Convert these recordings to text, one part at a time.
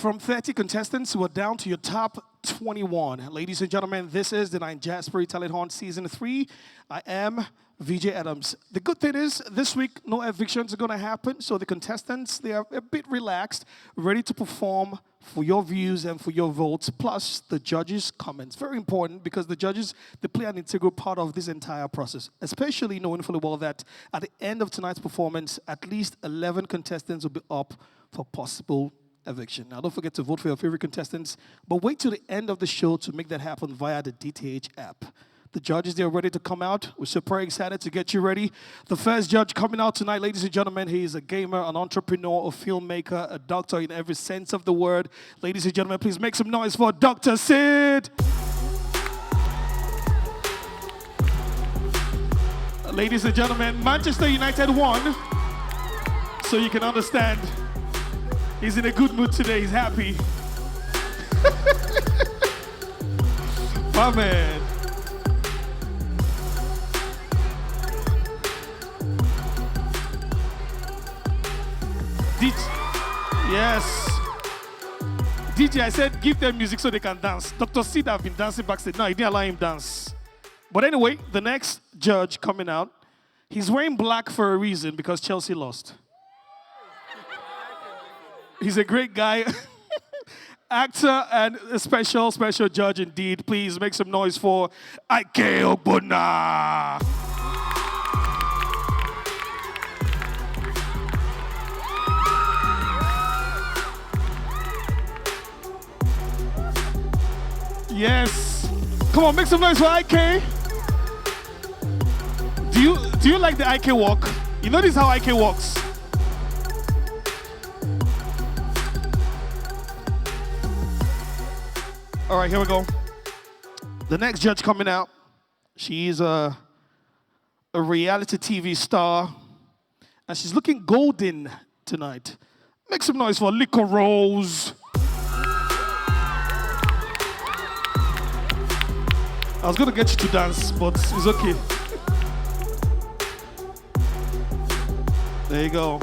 From 30 contestants, we're down to your top 21. Ladies and gentlemen, this is the De9jaSpirit Talent Hunt Season 3. I am VJ Adams. The good thing is, this week, no evictions are going to happen, so the contestants, they are a bit relaxed, ready to perform for your views and for your votes, plus the judges' comments. Very important, because the judges, they play an integral part of this entire process, especially knowing fully well that at the end of tonight's performance, at least 11 contestants will be up for possible eviction. Now, don't forget to vote for your favorite contestants, but wait till the end of the show to make that happen via the DTH app. The judges, they're ready to come out. We're super excited to get you ready. The first judge coming out tonight, ladies and gentlemen, he is a gamer, an entrepreneur, a filmmaker, a doctor in every sense of the word. Ladies and gentlemen, please make some noise for Dr. Sid. Ladies and gentlemen, Manchester United won, so you can understand. He's in a good mood today. He's happy. My man. Yes. DJ, I said give them music so they can dance. Dr. Sid have been dancing backstage. No, I didn't allow him dance. But anyway, the next judge coming out, he's wearing black for a reason, because Chelsea lost. He's a great guy, actor, and a special judge indeed. Please make some noise for Ogbonna. Yes. Come on, make some noise for IK. Do you like the IK walk? You know this is how IK walks. All right, here we go. The next judge coming out, she's a reality TV star, and she's looking golden tonight. Make some noise for Liquorose. I was gonna get you to dance, but it's okay. There you go.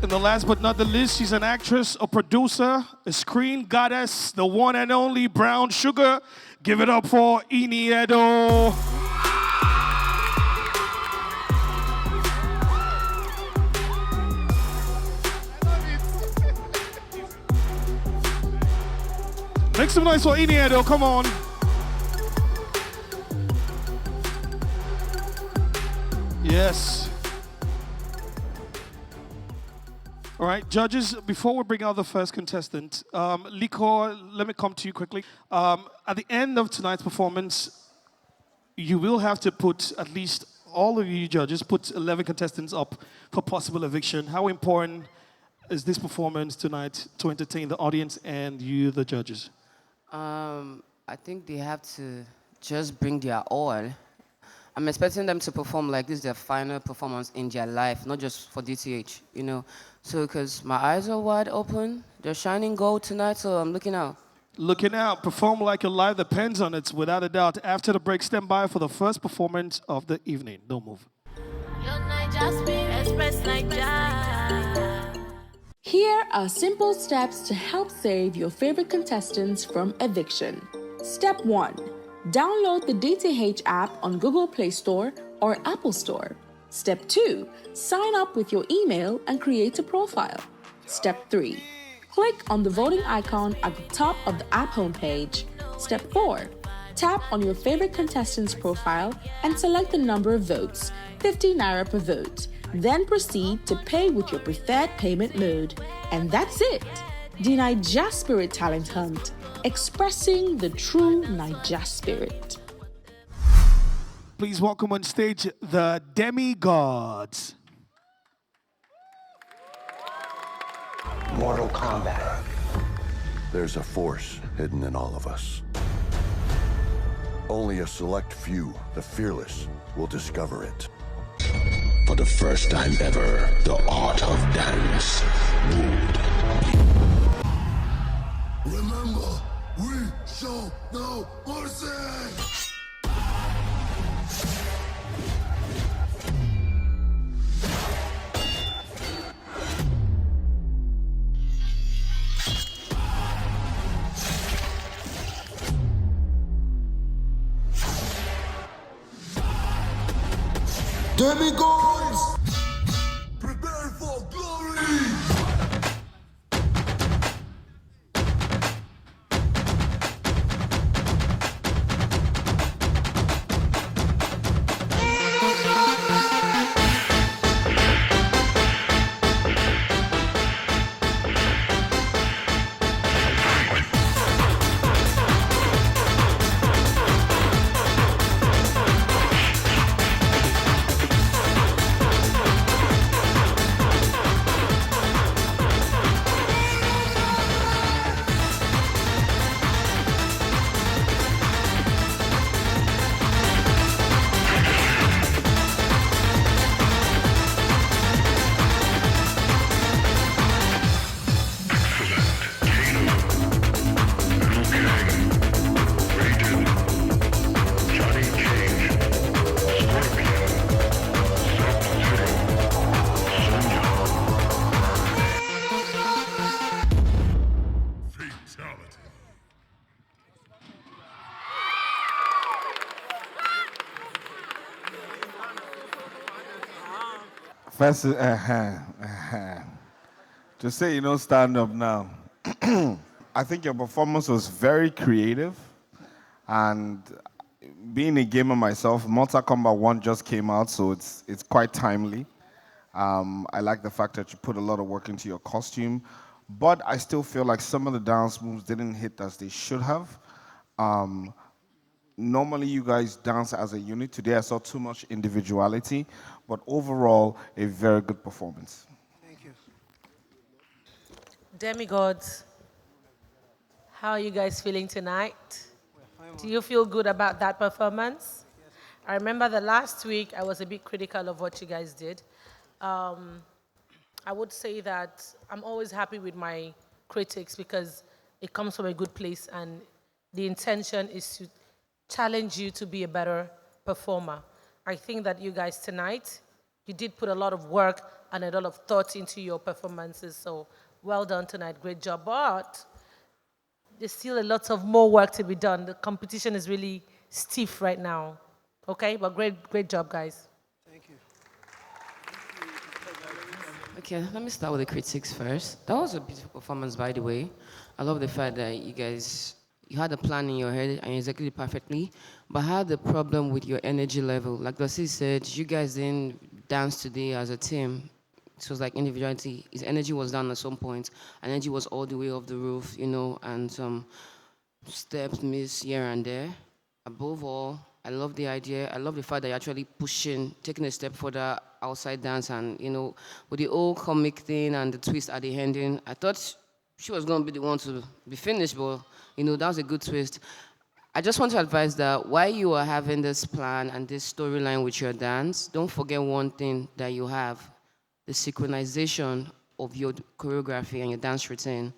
And the last but not the least, she's an actress, a producer, a screen goddess, the one and only Brown Sugar. Give it up for Edo. Make some noise for Edo, come on. Yes. All right, judges, before we bring out the first contestant, Liquor, let me come to you quickly. At the end of tonight's performance, you will have to put, at least all of you judges, put 11 contestants up for possible eviction. How important is this performance tonight to entertain the audience and you, the judges? I think they have to just bring their all. I'm expecting them to perform like this, their final performance in their life, not just for DTH, you know. So, because my eyes are wide open, they're shining gold tonight, so I'm looking out. Looking out, perform like your life depends on it, without a doubt. After the break, stand by for the first performance of the evening. Don't move. Here are simple steps to help save your favorite contestants from eviction. Step 1. Download the DTH app on Google Play Store or Apple Store. Step 2. Sign up with your email and create a profile. Step 3. Click on the voting icon at the top of the app homepage. Step 4. Tap on your favorite contestant's profile and select the number of votes, 50 Naira per vote. Then proceed to pay with your preferred payment mode. And that's it. De9jaSpirit Talent Hunt, expressing the true Naija spirit. Please welcome on stage the Demigods. Mortal Kombat. There's a force hidden in all of us. Only a select few, the fearless, will discover it. For the first time ever, the art of dance ruled. Remember, we shall no mercy! Demigods! Prepare for glory! First, to say you don't stand up now. I think your performance was very creative, and being a gamer myself, Mortal Kombat 1 just came out, so it's quite timely. I like the fact that you put a lot of work into your costume, but I still feel like some of the dance moves didn't hit as they should have. Normally, you guys dance as a unit. Today, I saw too much individuality, but overall, a very good performance. Thank you. Demigods, how are you guys feeling tonight? Do you feel good about that performance? I remember the last week, I was a bit critical of what you guys did. I would say that I'm always happy with my critics because it comes from a good place, and the intention is to challenge you to be a better performer. I think that you guys tonight, you did put a lot of work and a lot of thought into your performances, so well done tonight, great job. But there's still a lot of more work to be done. The competition is really stiff right now, okay? But great job, guys. Thank you. Okay, let me start with the critics first. That was a beautiful performance, by the way. I love the fact that you had a plan in your head and you executed it perfectly, but I had the problem with your energy level. Like Lassie said, you guys didn't dance today as a team. It was like individuality. His energy was down at some point. Energy was all the way off the roof, you know, and some steps missed here and there. Above all, I love the idea. I love the fact that you're actually taking a step further outside dance, and, you know, with the old comic thing and the twist at the ending, I thought she was going to be the one to be finished, but, you know, that was a good twist. I just want to advise that while you are having this plan and this storyline with your dance, don't forget one thing that you have, the synchronization of your choreography and your dance routine.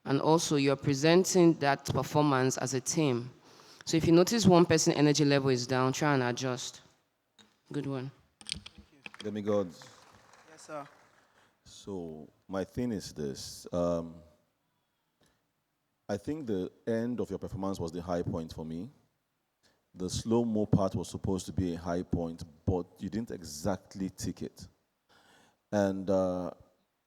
And also, you're presenting that performance as a team. So if you notice one person's energy level is down, try and adjust. Good one. Demigods. Yes, sir. So my thing is this. I think the end of your performance was the high point for me. The slow-mo part was supposed to be a high point, but you didn't exactly tick it. And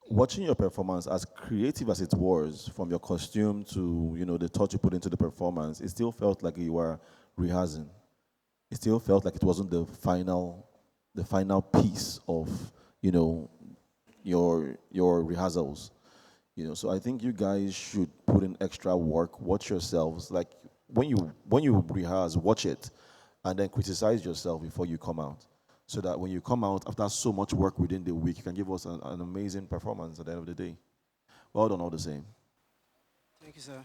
watching your performance, as creative as it was, from your costume to, you know, the thought you put into the performance, it still felt like you were rehearsing. It still felt like it wasn't the final piece of, you know, your rehearsals. You know, so I think you guys should put in extra work, watch yourselves. Like when you rehearse, watch it, and then criticize yourself before you come out. So that when you come out after so much work within the week, you can give us an amazing performance at the end of the day. Well done all the same. Thank you, sir.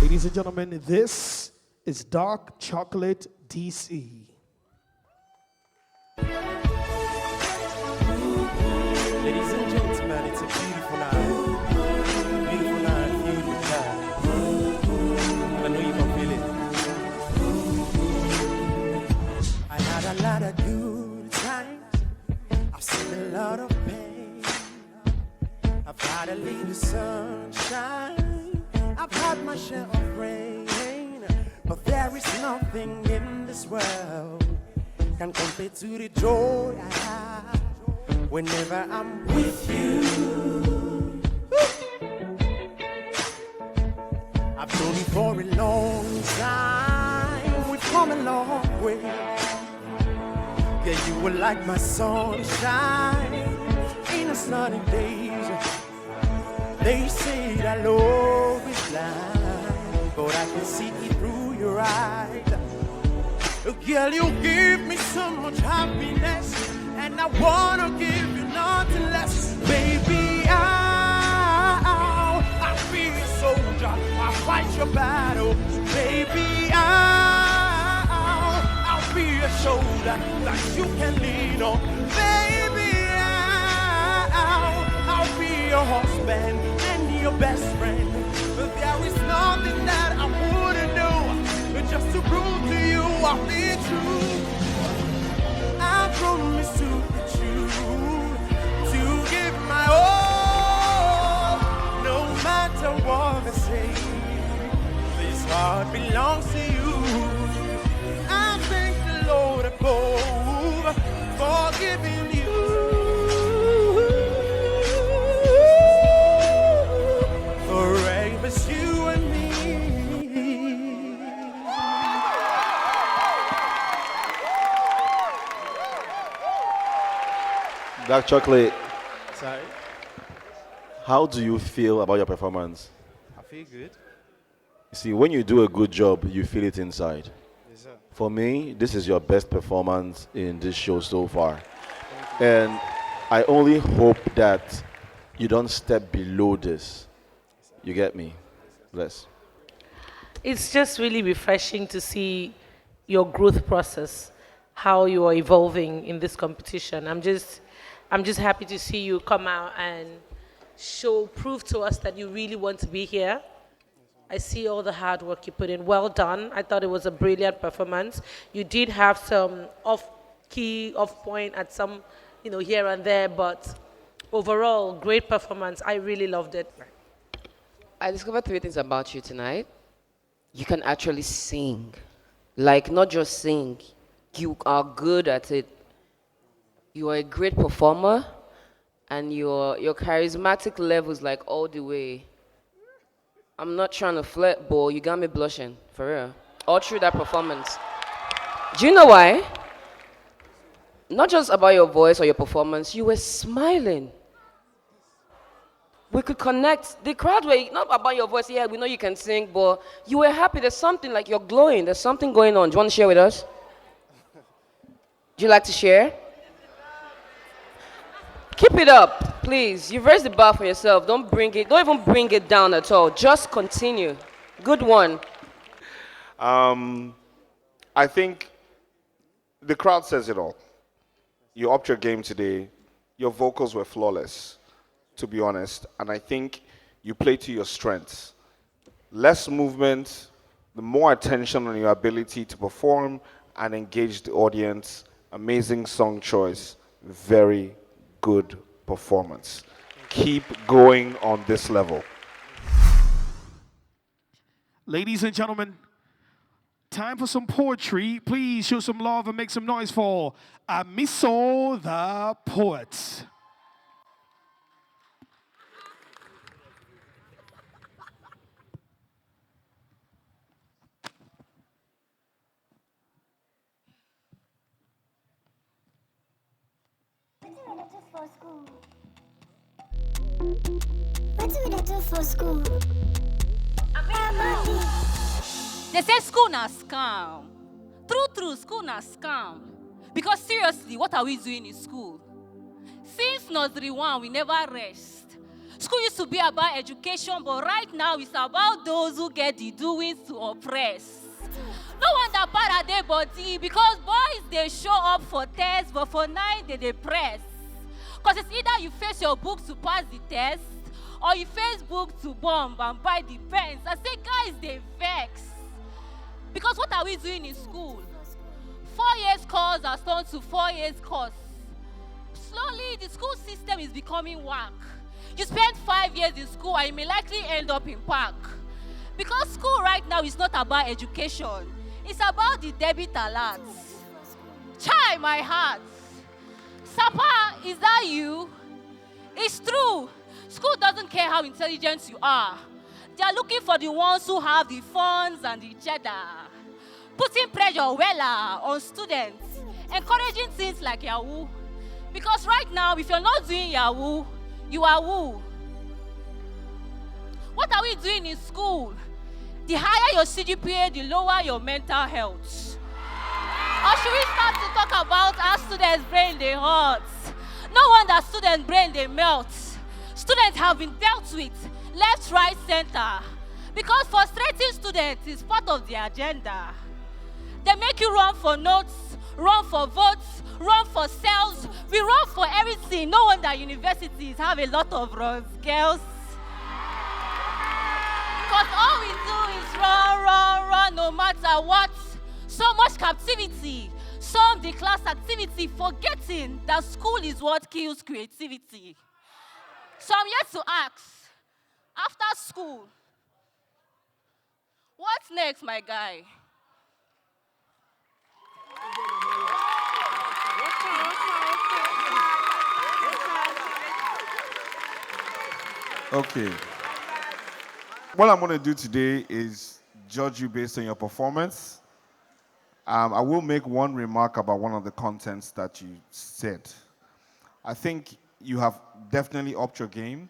Ladies and gentlemen, this is Dark Chocolate DC. Ladies and gentlemen, it's a beautiful night. Beautiful my share of rain, but there is nothing in this world can compare to the joy I have whenever I'm with you. I've known you for a long time. We've come a long way. Yeah, you were like my sunshine in the sunny days. They say that love is blind, but I can see it through your eyes. Girl, you give me so much happiness, and I wanna give you nothing less. Baby, I'll be a soldier, I'll fight your battle. Baby, I'll be a shoulder that you can lean on. Baby, I'll be your husband and your best friend. But there is nothing that I wouldn't do just to prove to you I'll be true. I promise to be true, to give my all, no matter what I say. This heart belongs to you. I thank the Lord above for giving you. Forever's you and me. Dark Chocolate, Sorry, how do you feel about your performance? I feel good. You see, when you do a good job, you feel it inside. Yes, sir. For me, this is your best performance in this show so far. And I only hope that you don't step below this. You get me? Bless. It's just really refreshing to see your growth process, how you are evolving in this competition. I'm just happy to see you come out and prove to us that you really want to be here. I see all the hard work you put in. Well done. I thought it was a brilliant performance. You did have some off-key, off-point at some, here and there, but overall, great performance. I really loved it. I discovered 3 things about you tonight. You can actually sing. Like, not just sing. You are good at it. You are a great performer, and your charismatic level is like all the way. I'm not trying to flirt, but you got me blushing, for real. All through that performance. Do you know why? Not just about your voice or your performance, you were smiling. We could connect. The crowd were not about your voice. Yeah, we know you can sing, but you were happy. There's something like you're glowing. There's something going on. Do you want to share with us? Do you like to share? Keep it up, please. You've raised the bar for yourself. Don't even bring it down at all. Just continue. Good one. I think the crowd says it all. You upped your game today. Your vocals were flawless, to be honest. And I think you played to your strengths. Less movement, the more attention on your ability to perform and engage the audience. Amazing song choice. Very good performance. Keep going on this level. Ladies and gentlemen, time for some poetry. Please show some love and make some noise for Amiso the Poet. What do we do for school? They say school na scam. True, school na scam. Because seriously, what are we doing in school? Since nursery 1, we never rest. School used to be about education, but right now it's about those who get the doings to oppress. No wonder bad their body, because boys, they show up for tests, but for night, they press. Because it's either you face your book to pass the test, or you face book to bomb and buy the pens. I say, guys, they vex. Because what are we doing in school? 4 years course has turned to 4 years course. Slowly, the school system is becoming whack. You spend 5 years in school and you may likely end up in park. Because school right now is not about education. It's about the debit alerts. Chai, my heart. Sapa, is that you? It's true. School doesn't care how intelligent you are. They are looking for the ones who have the funds and the cheddar. Putting pressure on students. Encouraging things like Yahoo. Because right now, if you're not doing Yahoo, you are who? What are we doing in school? The higher your CGPA, the lower your mental health. Or should we start to talk about how students' brain they hurt? No wonder students' brain they melt. Students have been dealt with left, right, center. Because frustrating students is part of the agenda. They make you run for notes, run for votes, run for cells. We run for everything. No wonder universities have a lot of runs, girls. Because all we do is run, no matter what. So much captivity, some the class activity, forgetting that school is what kills creativity. So I'm yet to ask, after school, what's next, my guy? Okay. What I'm going to do today is judge you based on your performance. I will make one remark about one of the contents that you said. I think you have definitely upped your game.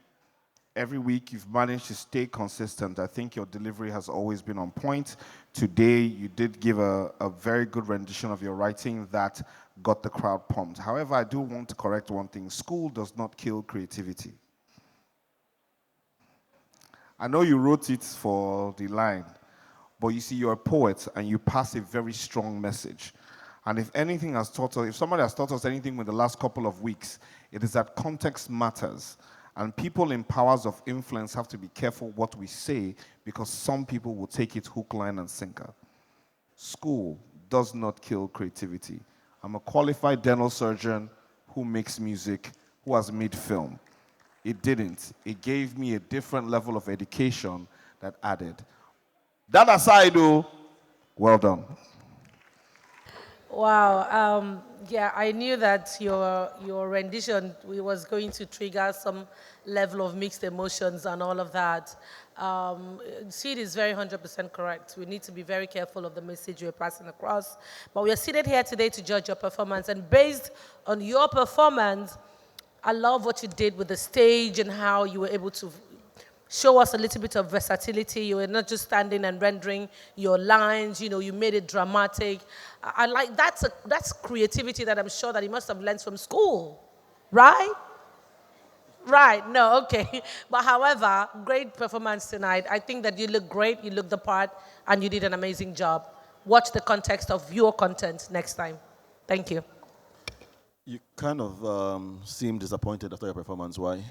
Every week you've managed to stay consistent. I think your delivery has always been on point. Today you did give a very good rendition of your writing that got the crowd pumped. However, I do want to correct one thing. School does not kill creativity. I know you wrote it for the line, but you see, you're a poet and you pass a very strong message. And if anything has taught us, if somebody has taught us anything in the last couple of weeks, it is that context matters. And people in powers of influence have to be careful what we say because some people will take it hook, line, and sinker. School does not kill creativity. I'm a qualified dental surgeon who makes music, who has made film. It didn't. It gave me a different level of education that added. That aside, though, well done. Wow. Yeah, I knew that your rendition was going to trigger some level of mixed emotions and all of that. Sid is very 100% correct. We need to be very careful of the message we're passing across. But we are seated here today to judge your performance. And based on your performance, I love what you did with the stage and how you were able to show us a little bit of versatility. You were not just standing and rendering your lines, you made it dramatic. I like that's creativity that I'm sure that he must have learned from school, right? Right, no, okay. But however, great performance tonight. I think that you look great, you look the part, and you did an amazing job. Watch the context of your content next time. Thank you. You kind of seemed disappointed after your performance. Why?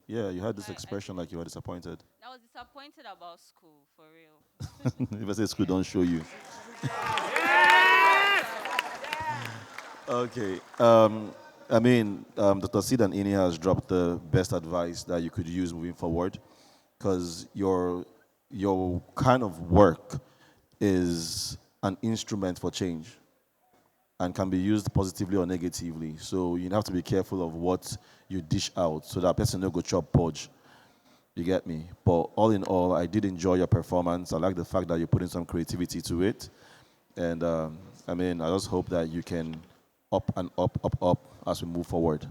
Yeah, you had this expression like you were disappointed. I was disappointed about school, for real. If I say school don't show you. Okay. Dr. Sid and Ini has dropped the best advice that you could use moving forward, because your kind of work is an instrument for change and can be used positively or negatively. So you have to be careful of what you dish out so that person don't go chop podge. You get me? But all in all, I did enjoy your performance. I like the fact that you put in some creativity to it. And I just hope that you can up and up as we move forward.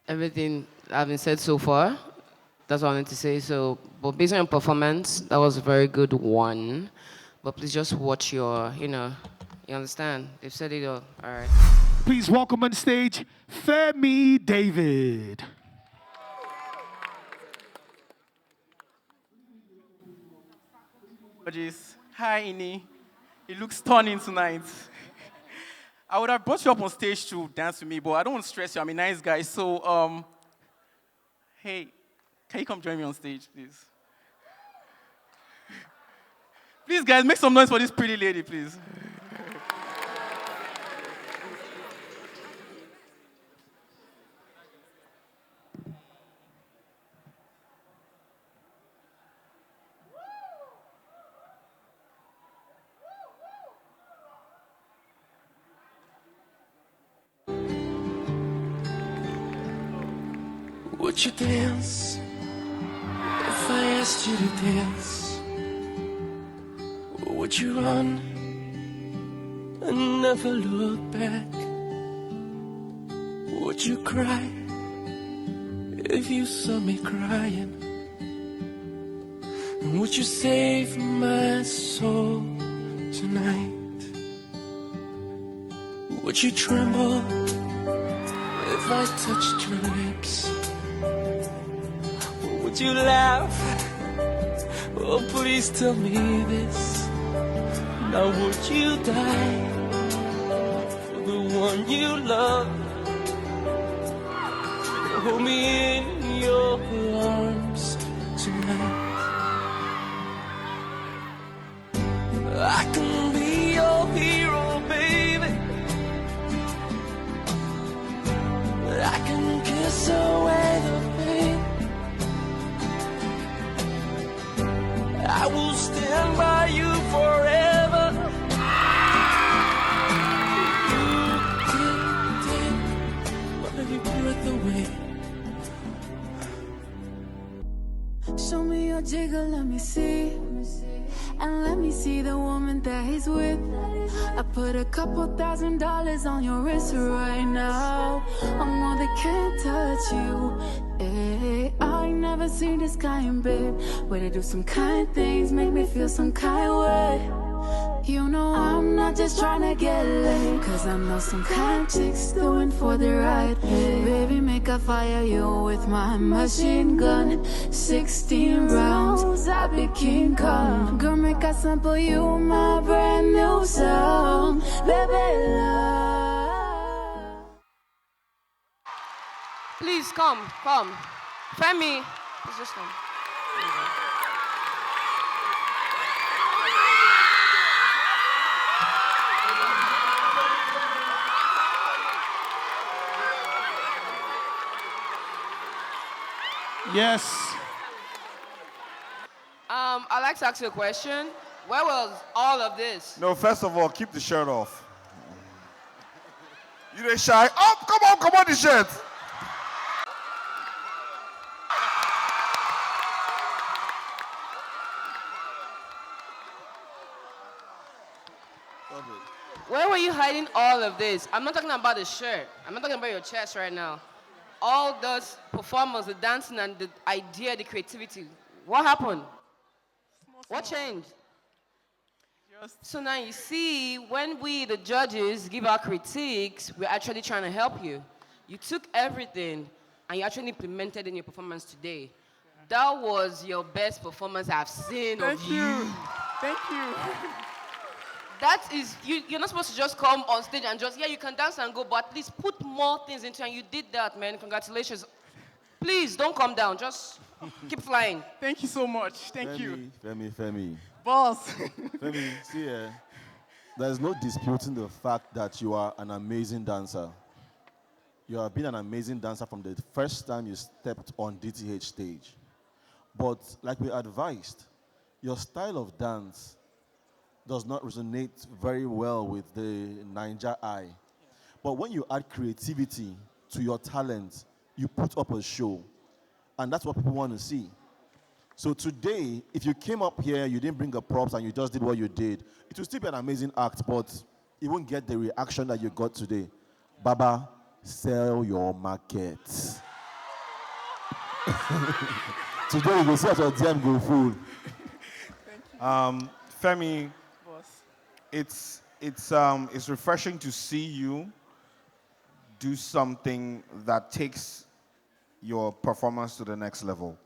Everything I've been said so far, that's what I wanted to say. So, but based on your performance, that was a very good one. But please just watch your, you understand? They've said it all. All right. Please welcome on stage, Feyme David. Hi, Ini. You look stunning tonight. I would have brought you up on stage to dance with me, but I don't want to stress you. I'm a nice guy. So, hey, can you come join me on stage, please? Please, guys, make some noise for this pretty lady, please. Would you dance if I asked you to dance? Would you run and never look back? Would you cry if you saw me crying? And would you save my soul tonight? Would you tremble if I touched your lips? Or would you laugh? Oh, please tell me this. Now would you die for the one you love? Hold me in your arms tonight. I can be your hero, baby. I can kiss away the pain. I will stand by you forever. You can take my breath away. Show me your jigger, let me see. And let me see the woman that he's with. I put a couple $1,000 on your wrist right now. I'm one that can't touch you. Hey, I ain't never seen this kind, babe. Way to do some kind things, make me feel some kind way. You know I'm not just trying to get laid, cause I know some kind chicks doing for the right thing. Baby, make I fire you with my machine gun. 16 rounds, I be King Kong. Girl, make I sample you my brand new song. Baby, love. Please come. Feyme, please just come. Yes. I'd like to ask you a question. Where was all of this? No, first of all, keep the shirt off. You they shy? Oh, come on, the shirt. Where were you hiding all of this? I'm not talking about the shirt. I'm not talking about your chest right now. All those performers, the dancing and the idea, the creativity. What happened? What changed? So now you see, when we, the judges, give our critiques, we're actually trying to help you. You took everything and you actually implemented in your performance today. That was your best performance I've seen of you. Thank you. That is, you're not supposed to just come on stage and just, yeah, you can dance and go, but at least put more things into it, and you did that, man. Congratulations. Please, don't come down. Just keep flying. Thank you so much. Thank you. Feyme. Boss. Feyme, see here. There's no disputing the fact that you are an amazing dancer. You have been an amazing dancer from the first time you stepped on DTH stage. But like we advised, your style of dance does not resonate very well with the Naija eye. But when you add creativity to your talent, you put up a show. And that's what people want to see. So today, if you came up here, you didn't bring a props and you just did what you did, it will still be an amazing act, but you won't get the reaction that you got today. Baba, sell your market. Today, you will see as your DM go full. Feyme, it's refreshing to see you do something that takes your performance to the next level.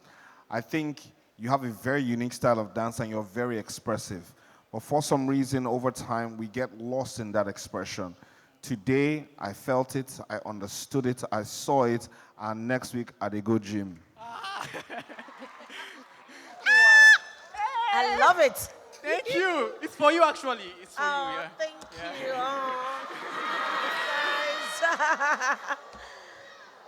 I think you have a very unique style of dance and you're very expressive. But for some reason, over time, we get lost in that expression. Today, I felt it, I understood it, I saw it, and next week, I go gym. I love it. Thank you. It's for you, actually. It's for you, yeah. Thank you. Guys.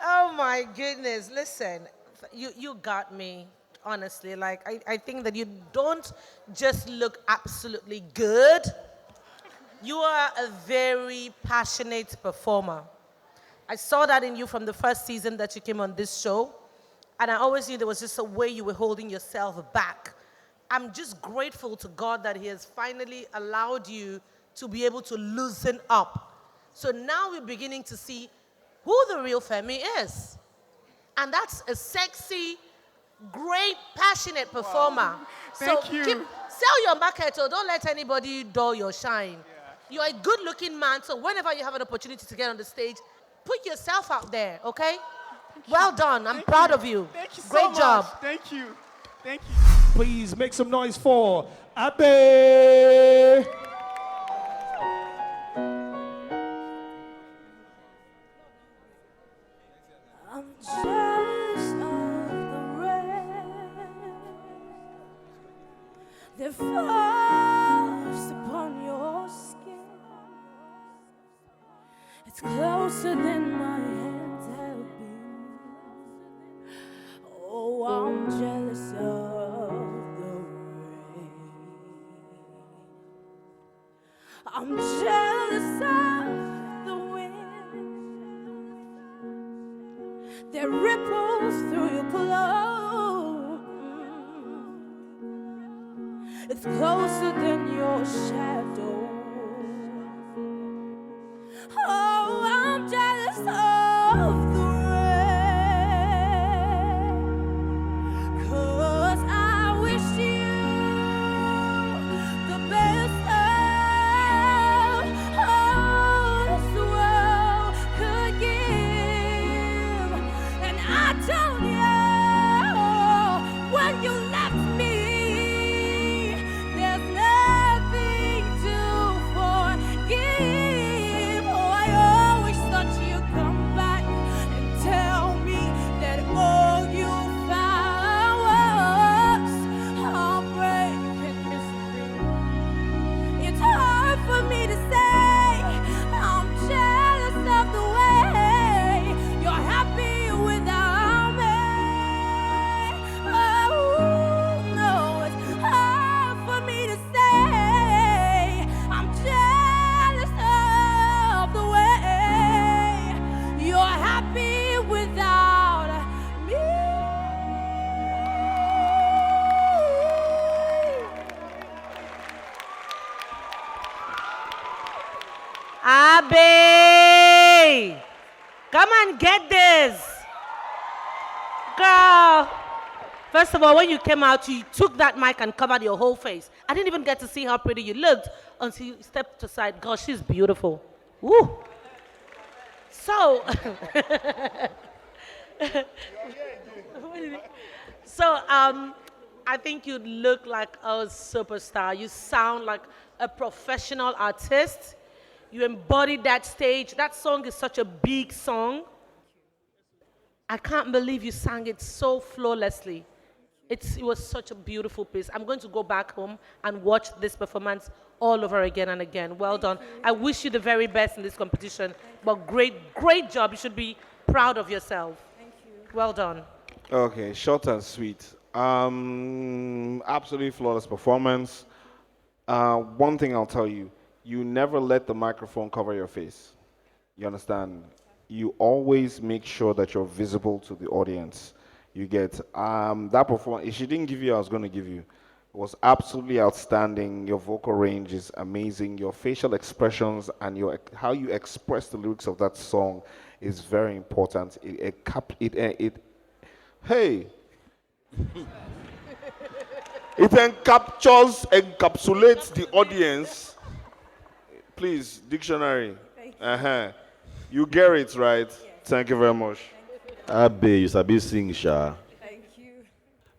Oh, my goodness. Listen, you got me, honestly. Like, I think that you don't just look absolutely good. You are a very passionate performer. I saw that in you from the first season that you came on this show. And I always knew there was just a way you were holding yourself back. I'm just grateful to God that He has finally allowed you to be able to loosen up. So now we're beginning to see who the real Feyme is. And that's a sexy, great, passionate performer. Wow. Thank you. Sell your market, or don't let anybody dull your shine. Yeah. You're a good-looking man, so whenever you have an opportunity to get on the stage, put yourself out there, okay? Well done. I'm proud of you. Thank you so Great job. much. Thank you. Thank you. Please make some noise for Abbey. I'm jealous of the rain that falls upon your skin. It's closer than my hands have been. Oh, I'm jealous of the rain. I'm jealous of the wind that ripples through your clothes. It's closer than your shadow. Oh, I'm jealous of the rain, 'cause I wish you the best of all this world could give. And I told you when you left me, there's nothing to forgive. Oh, I always thought you'd come back and tell me that all you found was heartbreak and misery. It's hard for me to say I'm jealous of the way you're happy without me. Oh, no, it's hard for me to say I'm jealous of the way you're happy without me. Abbey! Come and get this. Girl. First of all, when you came out, you took that mic and covered your whole face. I didn't even get to see how pretty you looked until you stepped aside. God, she's beautiful. Woo! So, I think you look like a superstar. You sound like a professional artist. You embodied that stage. That song is such a big song. I can't believe you sang it so flawlessly. It was such a beautiful piece. I'm going to go back home and watch this performance all over again and again. Well done. I wish you the very best in this competition. But great job. You should be proud of yourself. Thank you. Well done. Okay, short and sweet. Absolutely flawless performance. One thing I'll tell you, you never let the microphone cover your face. You understand? You always make sure that you're visible to the audience. You get that performance. If she didn't give you, I was going to give you. It was absolutely outstanding. Your vocal range is amazing. Your facial expressions and how you express the lyrics of that song is very important. Hey. It encapsulates the audience. Please, dictionary. You get it, right? Yes. Thank you very much. Abbey, you sabi sing, Sha. Thank you.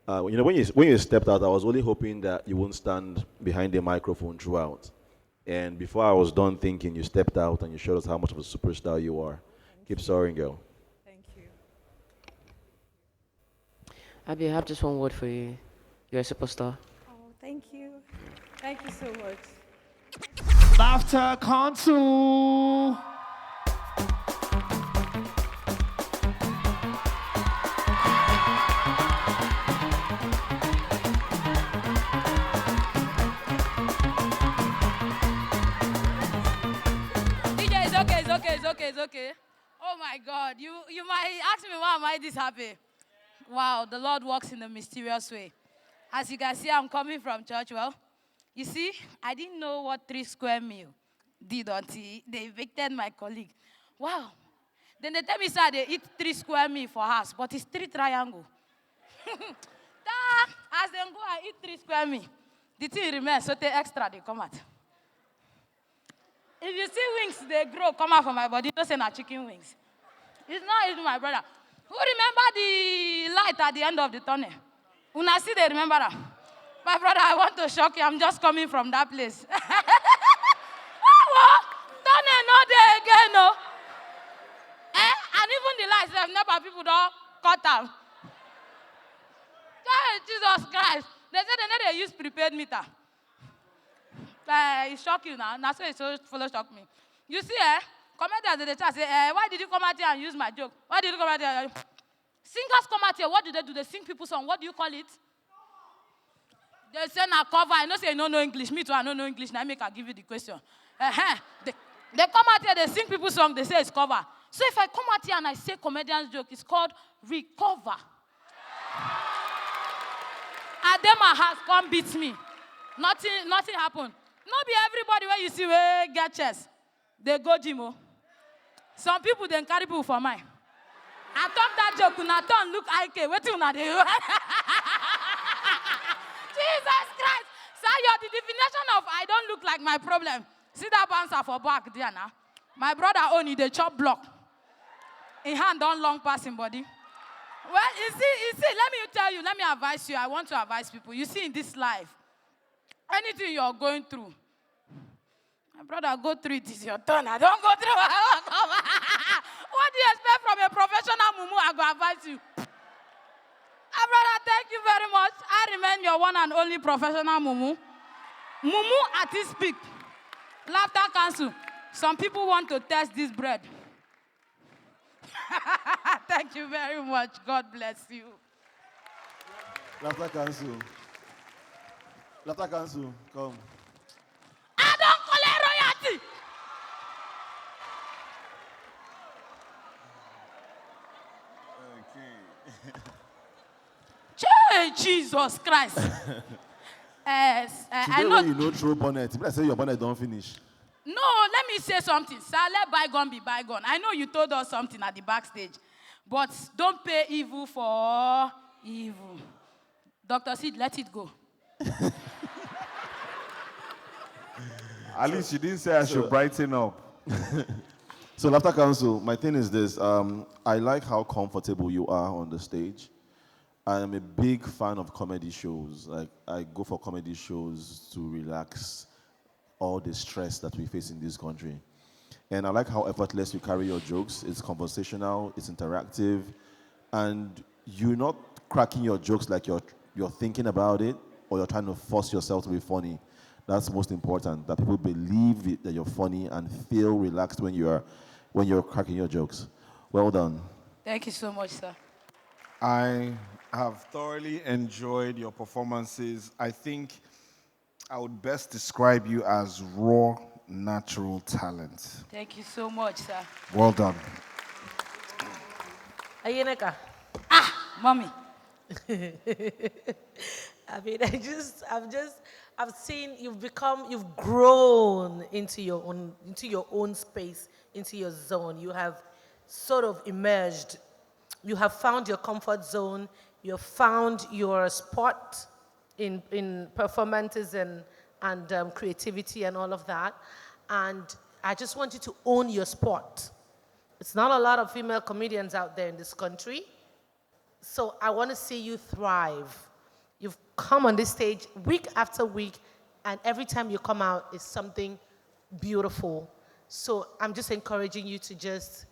You know, when you stepped out, I was only hoping that you wouldn't stand behind the microphone throughout. And before I was done thinking, you stepped out and you showed us how much of a superstar you are. Keep soaring, girl. Thank you. Abbey, I have just one word for you. You're a superstar. Oh, thank you. Thank you so much. Laughter Council. It's okay. Oh my God, you might ask me why am I this happy? Wow, the Lord works in a mysterious way. As you can see, I'm coming from church. Well, you see, I didn't know what 3 square meal did until they evicted my colleague. Wow. Then they tell me, sir, they eat 3 square meal for us, but it's 3 triangle. As they go and eat 3 square meal, the thing remains, so they extra, they come out. If you see wings, they grow, come out from my body, don't say not chicken wings. It's not even my brother. Who remember the light at the end of the tunnel? When I see they remember that. My brother, I want to shock you. I'm just coming from that place. What? Tunnel not there again, no. And even the lights, never people don't cut them. Jesus Christ. They said they never use prepaid meter. It shock you now. That's why it so follow shock me. You see, comedians in the chat say, why did you come out here and use my joke? Why did you come out here? Singers come out here. What do? They sing people's song. What do you call it? They say na cover. I know say you don't know English. Me too, I don't know English. Now I give you the question. They come out here, they sing people's song, they say it's cover. So if I come out here and I say comedian's joke, it's called recover. Adema has come beat me. Nothing happened. Not be everybody where you see where get chest. They go gym. Some people then carry people for mine. I talk that joke, and I turn look IK. What you do? Jesus Christ. Sir, you're the definition of I don't look like my problem. See that bouncer for back there now? My brother only the chop block. In hand don't long pass in body. Well, you see, let me tell you, let me advise you. I want to advise people. You see, in this life, anything you're going through, my brother, go through it is your turn. I don't go through it. What do you expect from a professional mumu? I go advise you. My brother, thank you very much. I remain your one and only professional mumu. Mumu at his peak. Laughter cancel. Some people want to test this bread. Thank you very much. God bless you. Laughter cancel. Laughter cancel. Come. I don't collect royalty. Okay. Jesus Christ. I know you know throw bonnet. But I say your bonnet don't finish. No, let me say something. Sir, let bygone be bygone. I know you told us something at the backstage, but don't pay evil for evil. Dr. Sid, let it go. At least you didn't say I should brighten up. So, Laughter Council, my thing is this. I like how comfortable you are on the stage. I am a big fan of comedy shows. Like, I go for comedy shows to relax all the stress that we face in this country. And I like how effortless you carry your jokes. It's conversational, it's interactive, and you're not cracking your jokes like you're thinking about it or you're trying to force yourself to be funny. That's most important, that people believe that you're funny and feel relaxed when you're cracking your jokes. Well done. Thank you so much, sir. I have thoroughly enjoyed your performances. I think I would best describe you as raw, natural talent. Thank you so much, sir. Well done. Ayeneka. Mommy. I mean, I've seen you've grown into your own space, into your zone. You have sort of emerged. You have found your comfort zone. You have found your spot in performances and creativity and all of that. And I just want you to own your spot. It's not a lot of female comedians out there in this country. So I want to see you thrive. You've come on this stage week after week, and every time you come out, it's something beautiful. So I'm just encouraging you to just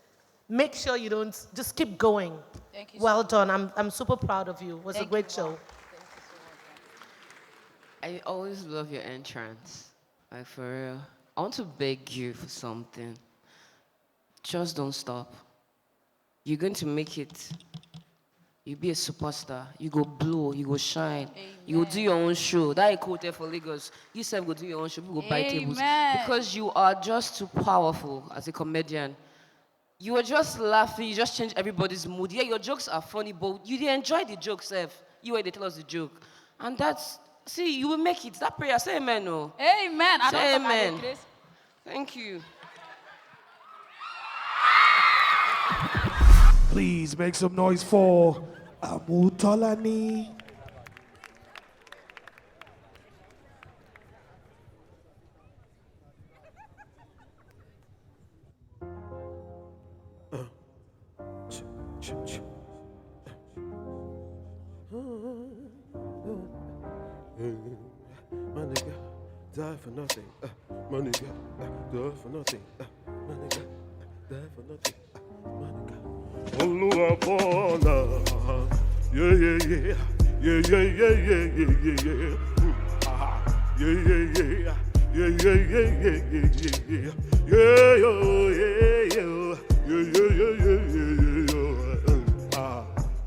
make sure you don't, just keep going. Thank you. Well done. I'm super proud of you. It was a great show. I always love your entrance. Like, for real. I want to beg you for something. Just don't stop. You're going to make it. You'll be a superstar. You go blow. You go shine. Amen. You go do your own show. That is cool there for Lagos. You said go do your own show. People go buy tables. Because you are just too powerful as a comedian. You were just laughing, you just changed everybody's mood. Yeah, your jokes are funny, but you didn't enjoy the joke, Seth. You were they tell us the joke. And that's, see, you will make it. That prayer, say amen, no. Amen. I Say don't amen. amen. Thank you. Please make some noise for AmuTolani. My nigga, die for nothing. My nigga, die for nothing. My nigga, die for nothing. My nigga. Ogbonna, yeah, yeah, yeah, yeah, yeah, yeah, yeah, yeah, yeah, yeah, yeah, yeah, yeah, yeah, yeah, yeah, yeah, yeah, yo, yeah, yo, yeah, yeah, yeah,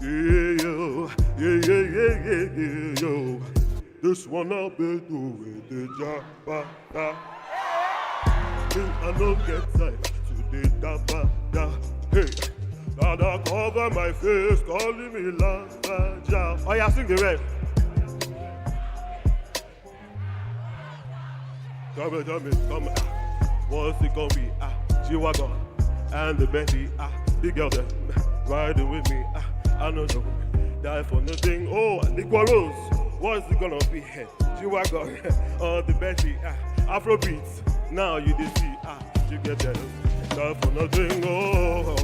yeah, yeah, yeah, yeah, yeah, yo. This one I'll be doing the job, I don't get time to the da. Hey, Dada cover my face, calling me Lanja. Oh yeah, sing it right. Tell me, come. What's it gonna be? G-Wagon and the Bentley. The girl them riding with me. I don't know, die for nothing. Oh, Liquorose. What's it gonna be? G-Wagon on the Bentley. Afrobeats. Now you did see. You get that. Die for nothing. Oh.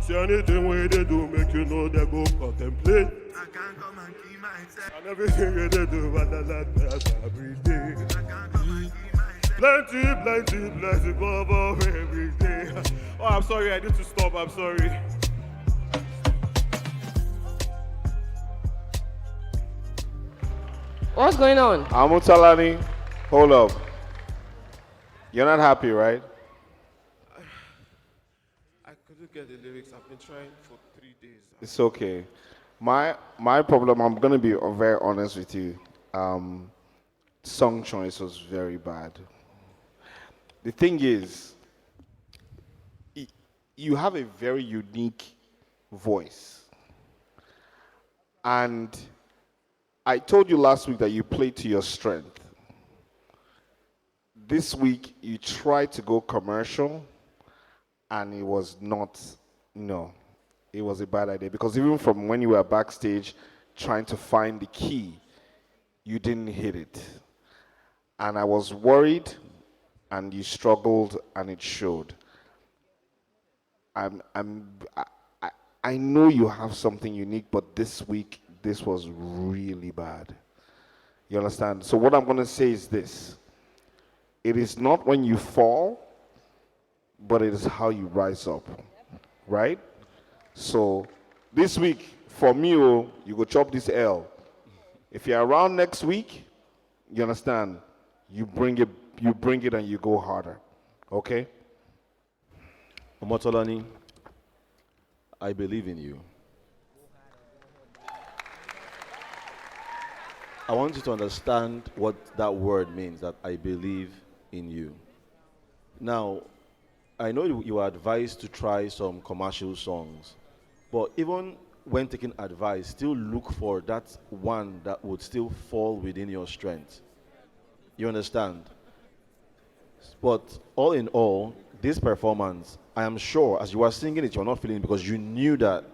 See anything where they do make you know they go contemplate. I can't come and keep myself. And everything they do, but that's every day. I can't come and keep myself. Plenty, bubble every day. Oh, I'm sorry, I need to stop, I'm sorry. What's going on? AmuTolani, hold up. You're not happy, right? Get the lyrics. I've been trying for 3 days. It's okay. My problem, I'm gonna be very honest with you. Song choice was very bad. The thing is, you have a very unique voice. And I told you last week that you played to your strength. This week, you tried to go commercial, and it was not, it was a bad idea. Because even from when you were backstage trying to find the key, you didn't hit it. And I was worried, and you struggled, and it showed. I know you have something unique, but this week, this was really bad. You understand? So what I'm going to say is this. It is not when you fall, but it is how you rise up, right? So this week, for me, you go chop this L. If you're around next week, you understand, you bring it and you go harder, okay? AmuTolani, I believe in you. I want you to understand what that word means, that I believe in you. Now, I know you were advised to try some commercial songs, but even when taking advice, still look for that one that would still fall within your strength. You understand? But all in all, this performance, I am sure, as you were singing it, you were not feeling it because you knew that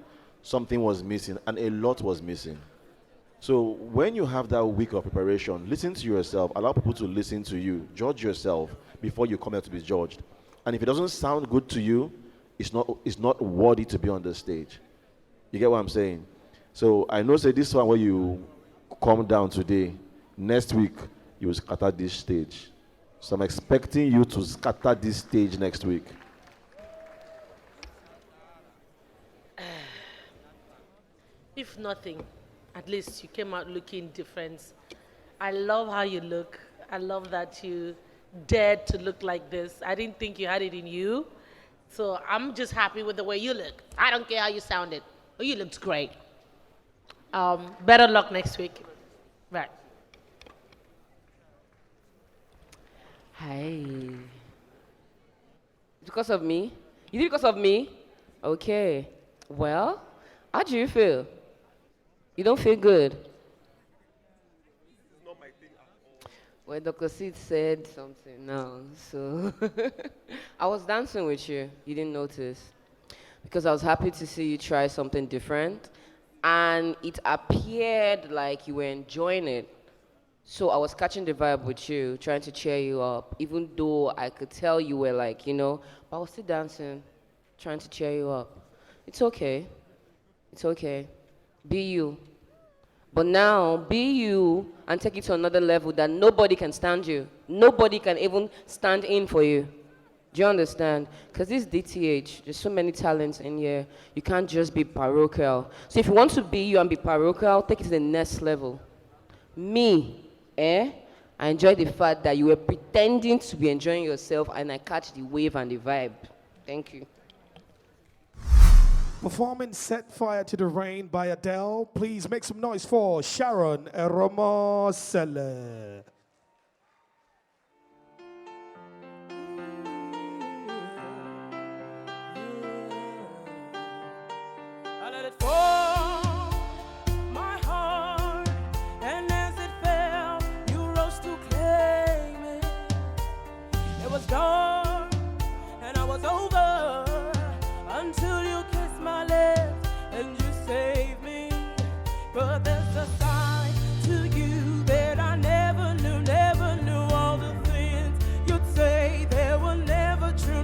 something was missing and a lot was missing. So when you have that week of preparation, listen to yourself, allow people to listen to you, judge yourself before you come here to be judged. And if it doesn't sound good to you, it's not worthy to be on the stage. You get what I'm saying? So I know, say this one where you come down today, next week you will scatter this stage. So I'm expecting you to scatter this stage next week. If nothing, at least you came out looking different. I love how you look. I love that you dared to look like this. I didn't think you had it in you. So I'm just happy with the way you look. I don't care how you sounded. Oh, you looked great. Better luck next week. Right. Hi. Because of me? You did it because of me? Okay. Well, how do you feel? You don't feel good? Well, Dr. Sid said something now, so I was dancing with you. You didn't notice. Because I was happy to see you try something different, and it appeared like you were enjoying it. So I was catching the vibe with you, trying to cheer you up, even though I could tell you were like, but I was still dancing, trying to cheer you up. It's okay. It's okay. Be you. But now, be you and take it to another level that nobody can stand you. Nobody can even stand in for you. Do you understand? Because this DTH, there's so many talents in here. You can't just be parochial. So if you want to be you and be parochial, take it to the next level. Me, I enjoy the fact that you were pretending to be enjoying yourself, and I catch the wave and the vibe. Thank you. Performing Set Fire to the Rain by Adele. Please make some noise for Sharon Eromosele. I let it fall, my heart, and as it fell, you rose to claim it. It was dark, and I was over, until you kissed my lips, and you saved me. But there's a side to you that I never knew all the things you'd say. They were never true,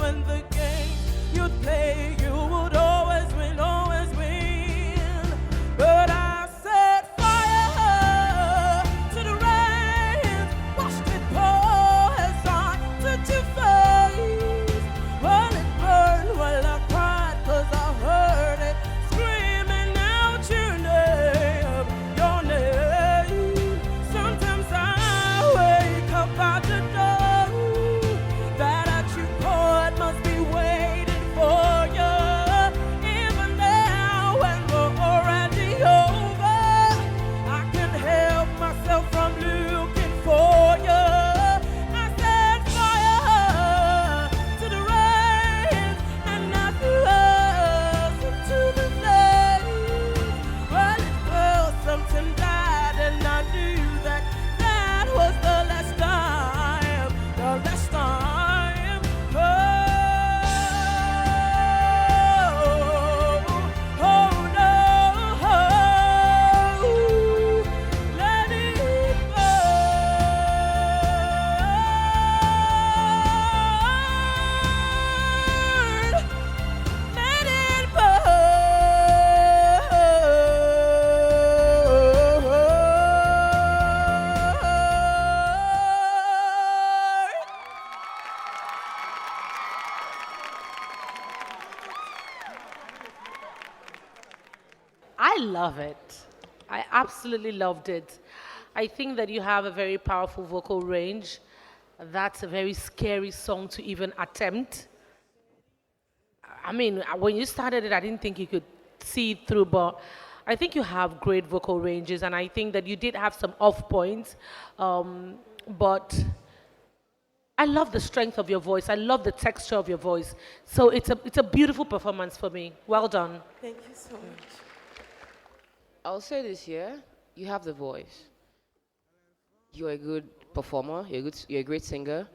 and the game you'd play, you would always win, but I set fire to the rain, watched it pour as I took your face, while it burned, while I cried, 'cause I heard it screaming out your name. Sometimes I wake up at the door, that at you point must be waiting for you. Even now when we're already over, I can't help myself from looking for you. I set fire to the rain, and I blossom to the flames. Well, it felt something died, and I knew that was the last time, Oh, no, let it burn, let it I love it. I absolutely loved it. I think that you have a very powerful vocal range. That's a very scary song to even attempt. I mean, when you started it, I didn't think you could see it through, but I think you have great vocal ranges, and I think that you did have some off points, but I love the strength of your voice. I love the texture of your voice. So it's a beautiful performance for me. Well done. Thank you so much. I'll say this here. You have the voice. You're a good performer. You're a great singer.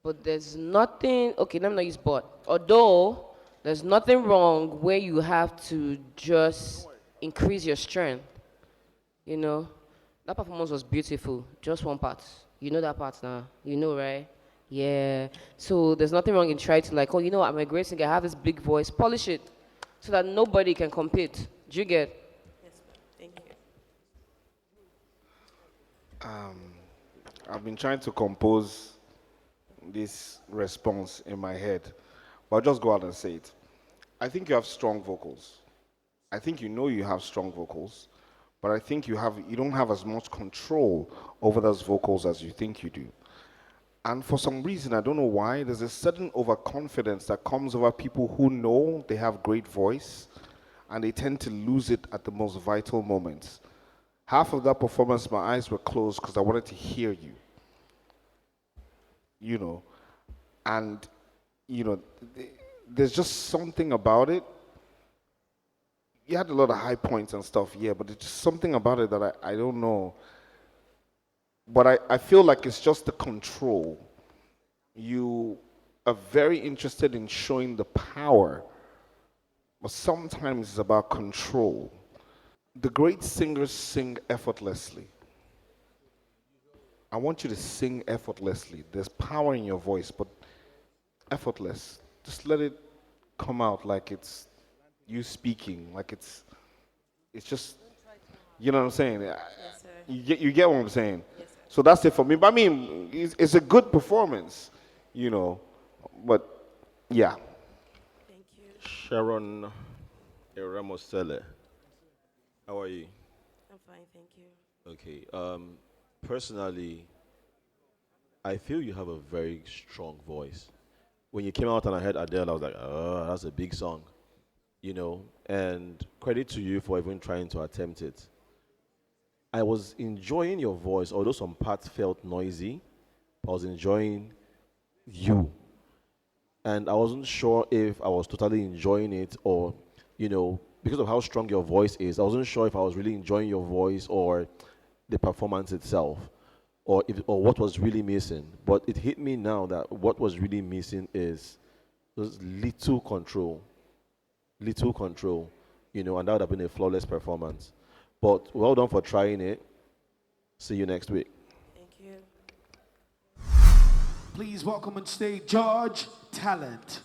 But there's nothing, okay, let me not use but. Although there's nothing wrong where you have to just increase your strength. That performance was beautiful. Just one part. You know that part now. You know, right? Yeah. So there's nothing wrong in trying to I'm a great singer. I have this big voice. Polish it so that nobody can compete. Do you get? Thank you. I've been trying to compose this response in my head, but I'll just go out and say it. I think you have strong vocals. I think you have strong vocals, but I think you don't have as much control over those vocals as you think you do. And for some reason, I don't know why, there's a certain overconfidence that comes over people who know they have great voice, and they tend to lose it at the most vital moments. Half of that performance, my eyes were closed because I wanted to hear you. And you know, there's just something about it. You had a lot of high points and stuff, yeah, but it's just something about it that I don't know. But I feel like it's just the control. You are very interested in showing the power, but sometimes it's about control. The great singers sing effortlessly. I want you to sing effortlessly. There's power in your voice, but effortless. Just let it come out like it's you speaking, like it's just, you know what I'm saying? Yes, sir. You get what I'm saying? Yes, sir. So that's it for me. But I mean, it's a good performance, you know, but yeah. Thank you. Sharon Eromosele. How are you? I'm fine, thank you. Okay. Personally, I feel you have a very strong voice. When you came out and I heard Adele, I was like, oh, that's a big song, you know, and credit to you for even trying to attempt it. I was enjoying your voice, although some parts felt noisy. I was enjoying you. And I wasn't sure if I was totally enjoying it or, you know, because of how strong your voice is, I wasn't sure if I was really enjoying your voice or the performance itself, or what was really missing. But it hit me now that what was really missing is just little control, you know, and that would have been a flawless performance. But well done for trying it. See you next week. Thank you. Please welcome on stage Gotv Talent.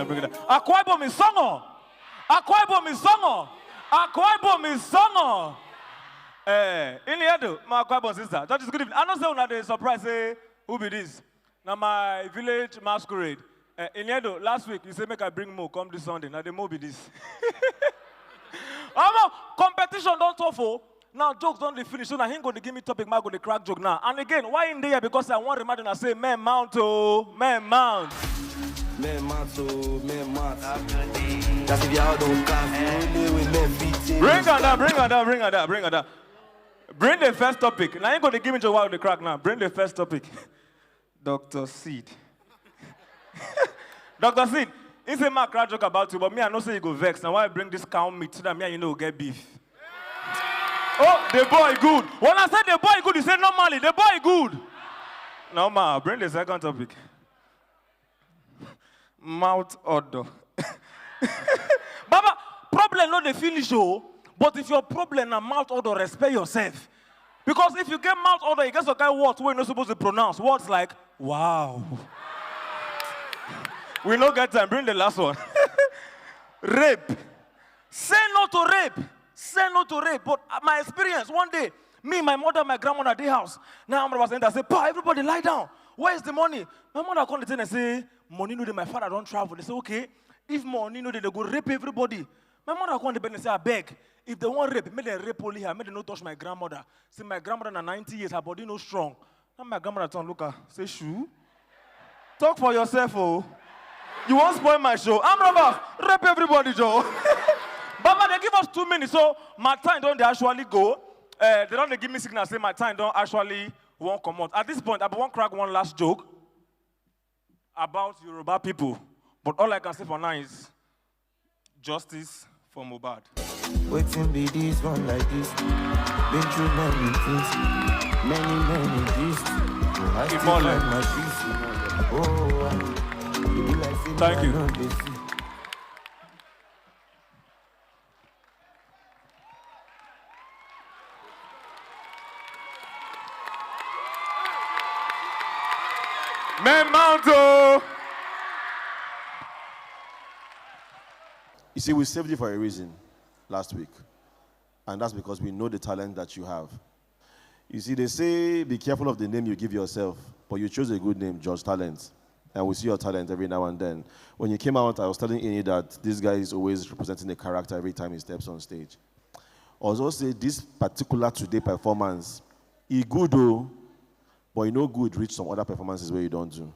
Bring it. Akwaibo misongo. In the end, my Akwaibo sister. That is good evening. I don't say una dey surprise say who be this. Now my village masquerade. In the end, last week you say make I bring Mo come this Sunday. Now the Mo be this. Competition don't tough. Now jokes don't dey finish. So now he going to give me topic. My go to crack joke now. And again, why in there? Because I want to remind you and say men mount. Men mount. That's if y'all don't come. Bring her down. Bring the first topic. Now you going to give me your wild the crack now. Bring the first topic. Dr. Seed. Dr. Seed, he say my crack joke about you, but me I know say you go vex. Now why I bring this cow meat so that me and you know get beef. Oh, the boy good. When I said the boy good, you say normally the boy good. No ma, bring the second topic. Mouth odor. Baba, problem not the finish, but if your problem na mouth odor, respect yourself. Because if you get mouth odor, you get some kind of words we're not supposed to pronounce. Words like, wow. We don't get time. Bring the last one. Rape. Say no to rape. Say no to rape. But my experience, one day, me, my mother, my grandmother at the house. Now I'm was saying, I say, Pa, everybody lie down. Where is the money? My mother called the and say, money no, my father don't travel. They say, okay, if money no, they go rape everybody. My mother called the bed and say, I beg. If they want rape, make them rape only her. Make them not touch my grandmother. See, my grandmother na 90 years, her body no strong. Now my grandmother turn look her, say, shoo. Talk for yourself, oh. You won't spoil my show. I'm rubber. Rape everybody, Joe. Baba, they give us 2 minutes, so my time don't they actually go. They don't give me signal, say my time don't actually won't come out. At this point, I won't crack one last joke about Yoruba people. But all I can say for now is justice for Mohbad. Waiting be this one like this. Been through many things, many things. I Keep still on like my peace. Oh, thank you. Men Mounto. You see, we saved you for a reason last week. And that's because we know the talent that you have. You see, they say, be careful of the name you give yourself. But you chose a good name, Gotv Talent. And we see your talent every now and then. When you came out, I was telling Ini that this guy is always representing a character every time he steps on stage. Also say this particular today performance, it good though, but you know good reach some other performances where you don't do.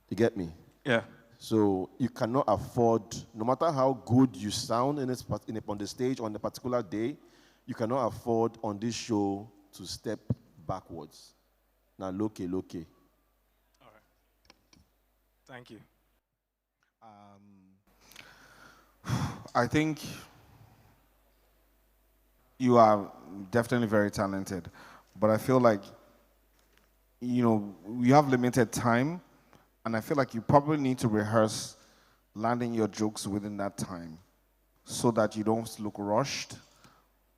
You get me? Yeah. So you cannot afford, no matter how good you sound on the stage on the particular day, you cannot afford on this show to step backwards. Now, loke. All right. Thank you. I think you are definitely very talented, but I feel like, you know, we have limited time, and I feel like you probably need to rehearse landing your jokes within that time so that you don't look rushed,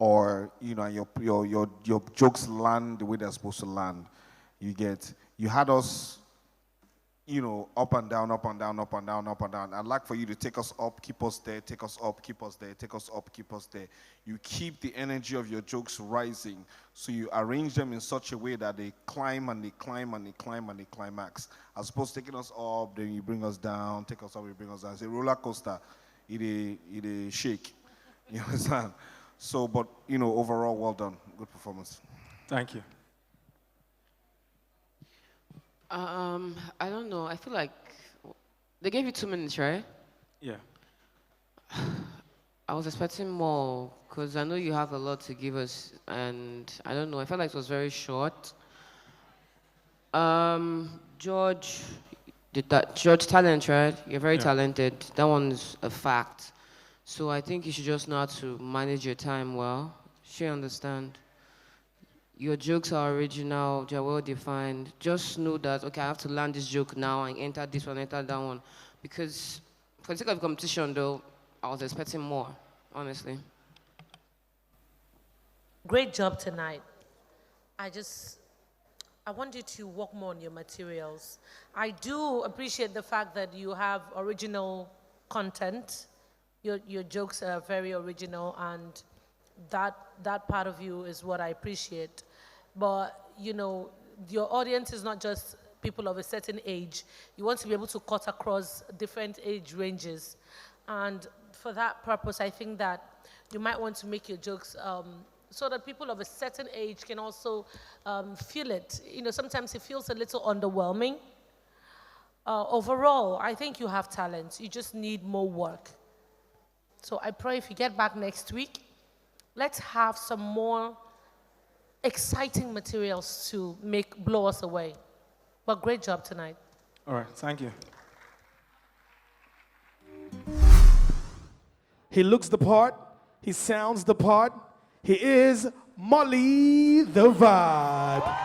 or, you know, your jokes land the way they're supposed to land. You had us, you know, up and down, up and down, up and down, up and down. I'd like for you to take us up, keep us there, take us up, keep us there, take us up, keep us there. You keep the energy of your jokes rising, so you arrange them in such a way that they climb and they climb and they climb and they climax. As opposed to taking us up, then you bring us down, take us up, you bring us down. It's a roller coaster. It shake. You understand? So, but, you know, overall, well done. Good performance. Thank you. I don't know. I feel like they gave you 2 minutes, right? Yeah. I was expecting more because I know you have a lot to give us, and I don't know. I felt like it was very short. George did that. George talent, right? You're very talented. That one's a fact. So I think you should just know how to manage your time well. She understand. Your jokes are original, they're well defined. Just know that, okay, I have to land this joke now and enter this one, enter that one. Because for the sake of competition though, I was expecting more, honestly. Great job tonight. I want you to work more on your materials. I do appreciate the fact that you have original content. Your jokes are very original, and that part of you is what I appreciate. But, you know, your audience is not just people of a certain age. You want to be able to cut across different age ranges. And for that purpose, I think that you might want to make your jokes so that people of a certain age can also feel it. You know, sometimes it feels a little underwhelming. Overall, I think you have talent. You just need more work. So I pray if you get back next week, let's have some more exciting materials to blow us away. But great job tonight. All right, thank you. He looks the part. He sounds the part. He is Molly the Vibe.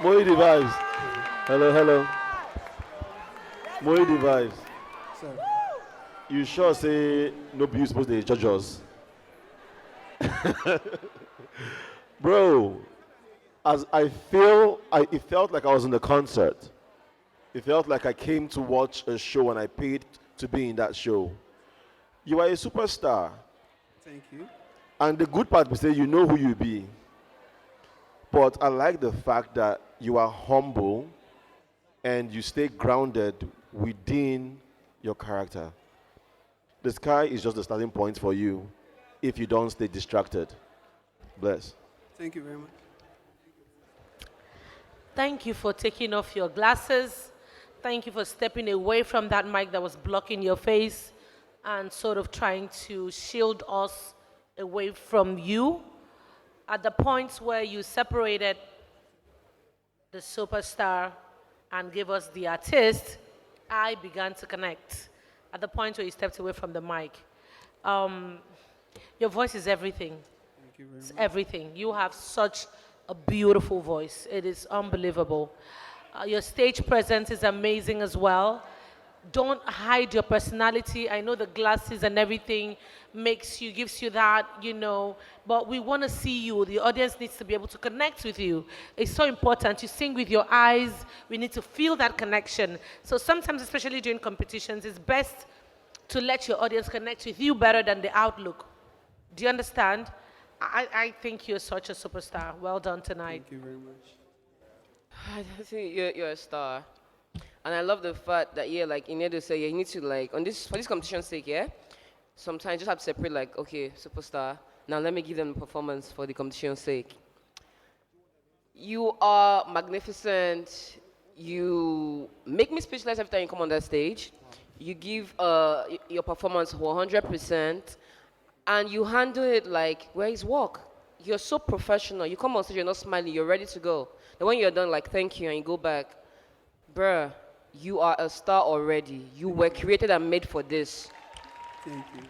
Moi the vibes. Hello. Moi the vibes. You sure say no be you supposed to judge us? Bro, as it felt like I was in the concert. It felt like I came to watch a show and I paid to be in that show. You are a superstar. Thank you. And the good part is that you know who you be. But I like the fact that you are humble and you stay grounded within your character. The sky is just the starting point for you if you don't stay distracted. Bless. Thank you very much. Thank you for taking off your glasses. Thank you for stepping away from that mic that was blocking your face and sort of trying to shield us away from you. At the point where you separated the superstar and gave us the artist, I began to connect. At the point where you stepped away from the mic. Your voice is everything. Thank you very much. It's everything. You have such a beautiful voice. It is unbelievable. Your stage presence is amazing as well. Don't hide your personality. I know the glasses and everything gives you that, but we want to see you. The audience needs to be able to connect with you. It's so important. You sing with your eyes. We need to feel that connection. So sometimes, especially during competitions, it's best to let your audience connect with you better than the outlook. Do you understand? I think you're such a superstar. Well done tonight. Thank you very much. I think you're a star. And I love the fact that, like Inedo said, you need to, for this competition's sake, sometimes you just have to separate, okay, superstar, now let me give them a performance for the competition's sake. You are magnificent. You make me speechless every time you come on that stage. You give your performance 100%, and you handle it like, where is work? You're so professional. You come on stage, you're not smiling, you're ready to go. Then when you're done, thank you, and you go back, bruh, you are a star already. You were created and made for this. Thank you.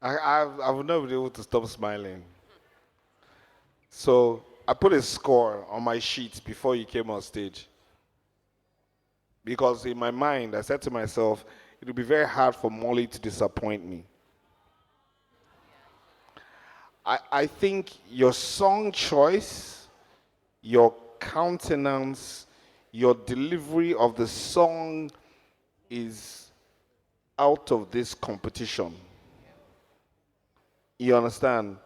I've never been able to stop smiling. So I put a score on my sheet before you came on stage. Because in my mind, I said to myself, it would be very hard for Molly to disappoint me. I think your song choice, your countenance, your delivery of the song is out of this competition. You understand?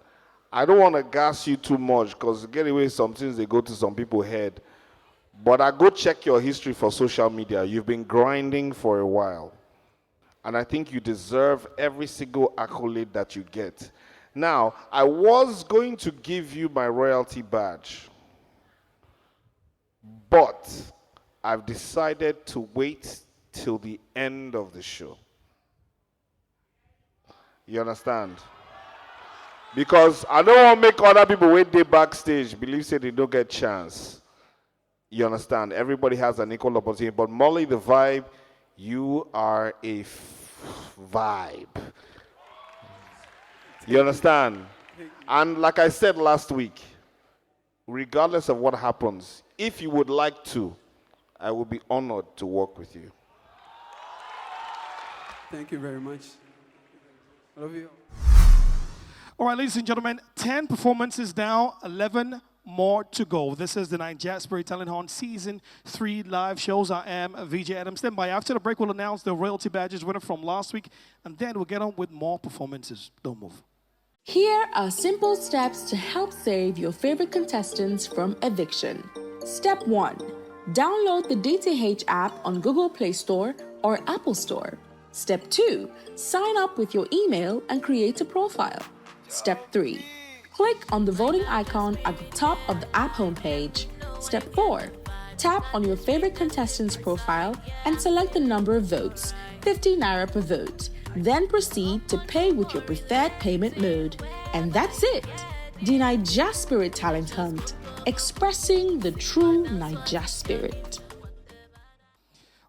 I don't want to gas you too much because get away some things they go to some people's head. But I go check your history for social media. You've been grinding for a while. And I think you deserve every single accolade that you get. Now, I was going to give you my royalty badge. But I've decided to wait till the end of the show. You understand? Because I don't want to make other people wait there backstage, believe say they don't get chance. You understand? Everybody has an equal opportunity. But Molly the Vibe, you are a vibe. You understand? And like I said last week, regardless of what happens, if you would like to, I will be honored to work with you. Thank you very much. I love you. All right, ladies and gentlemen, 10 performances down, 11 more to go. This is the De9jaSpirit Talent Hunt Season 3 live shows. I am VJ Adams. Stand by. After the break, we'll announce the royalty badges winner from last week, and then we'll get on with more performances. Don't move. Here are simple steps to help save your favorite contestants from eviction. Step 1. Download the DTH app on Google Play Store or Apple Store. Step 2. Sign up with your email and create a profile. Step 3. Click on the voting icon at the top of the app homepage. Step 4. Tap on your favorite contestant's profile and select the number of votes, 50 Naira per vote. Then proceed to pay with your preferred payment mode. And that's it. De9jaSpirit Talent Hunt, expressing the true Naija spirit.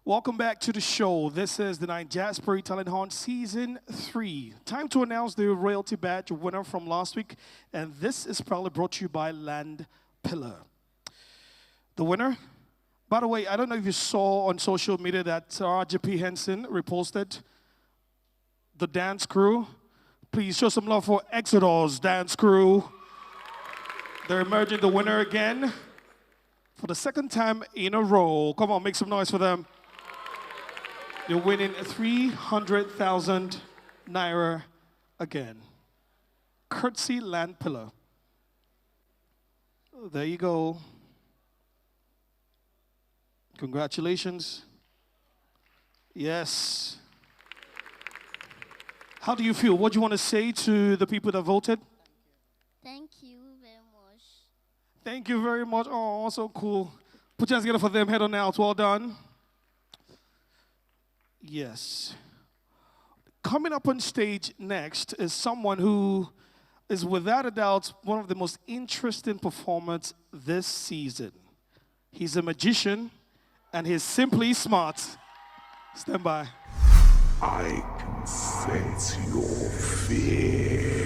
Welcome back to the show. This is the De9jaSpirit Talent Hunt Season 3. Time to announce the royalty badge winner from last week, and this is probably brought to you by Land Pillar. The winner, by the way, I don't know if you saw on social media that RJP Henson reposted the dance crew. Please show some love for Exodus dance crew. They're emerging the winner again for the second time in a row. Come on, make some noise for them. You're winning 300,000 Naira again. Courtesy Land Pillar. There you go. Congratulations. Yes. How do you feel? What do you want to say to the people that voted? Thank you very much. Thank you very much. Oh, so cool. Put your hands together for them. Head on out. Well done. Yes. Coming up on stage next is someone who is without a doubt one of the most interesting performers this season. He's a magician and he's simply smart. Stand by. I can sense your fear.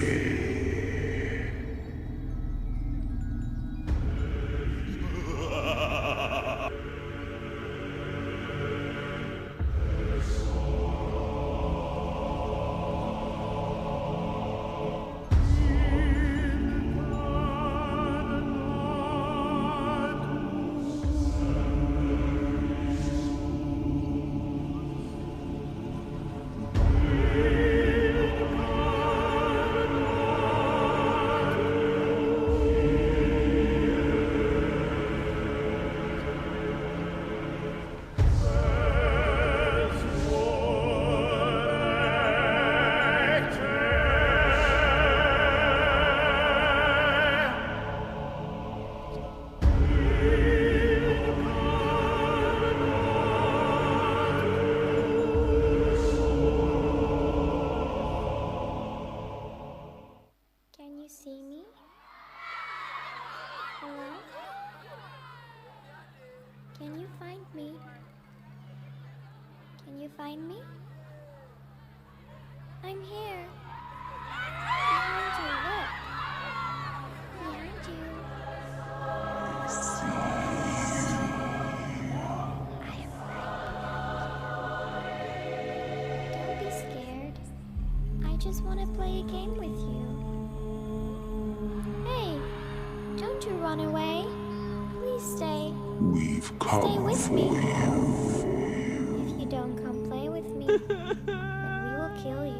Find me? I'm here. Behind you, look. Behind you. Don't be scared. I just want to play a game with you. Hey, don't you run away. Please stay. We've come Stay with for me. you. If you don't come play with me, then we will kill you.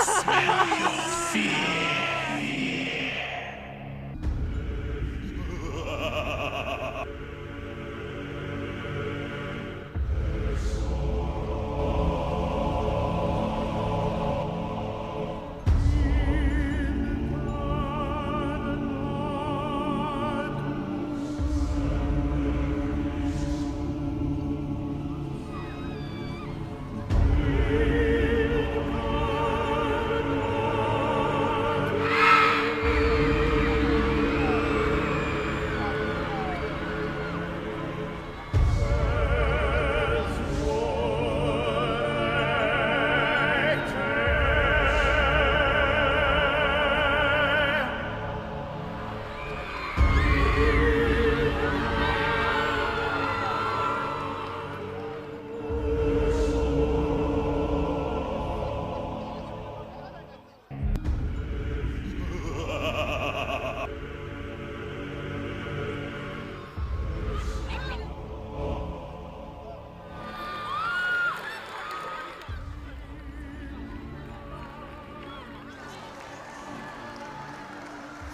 Smell your fear.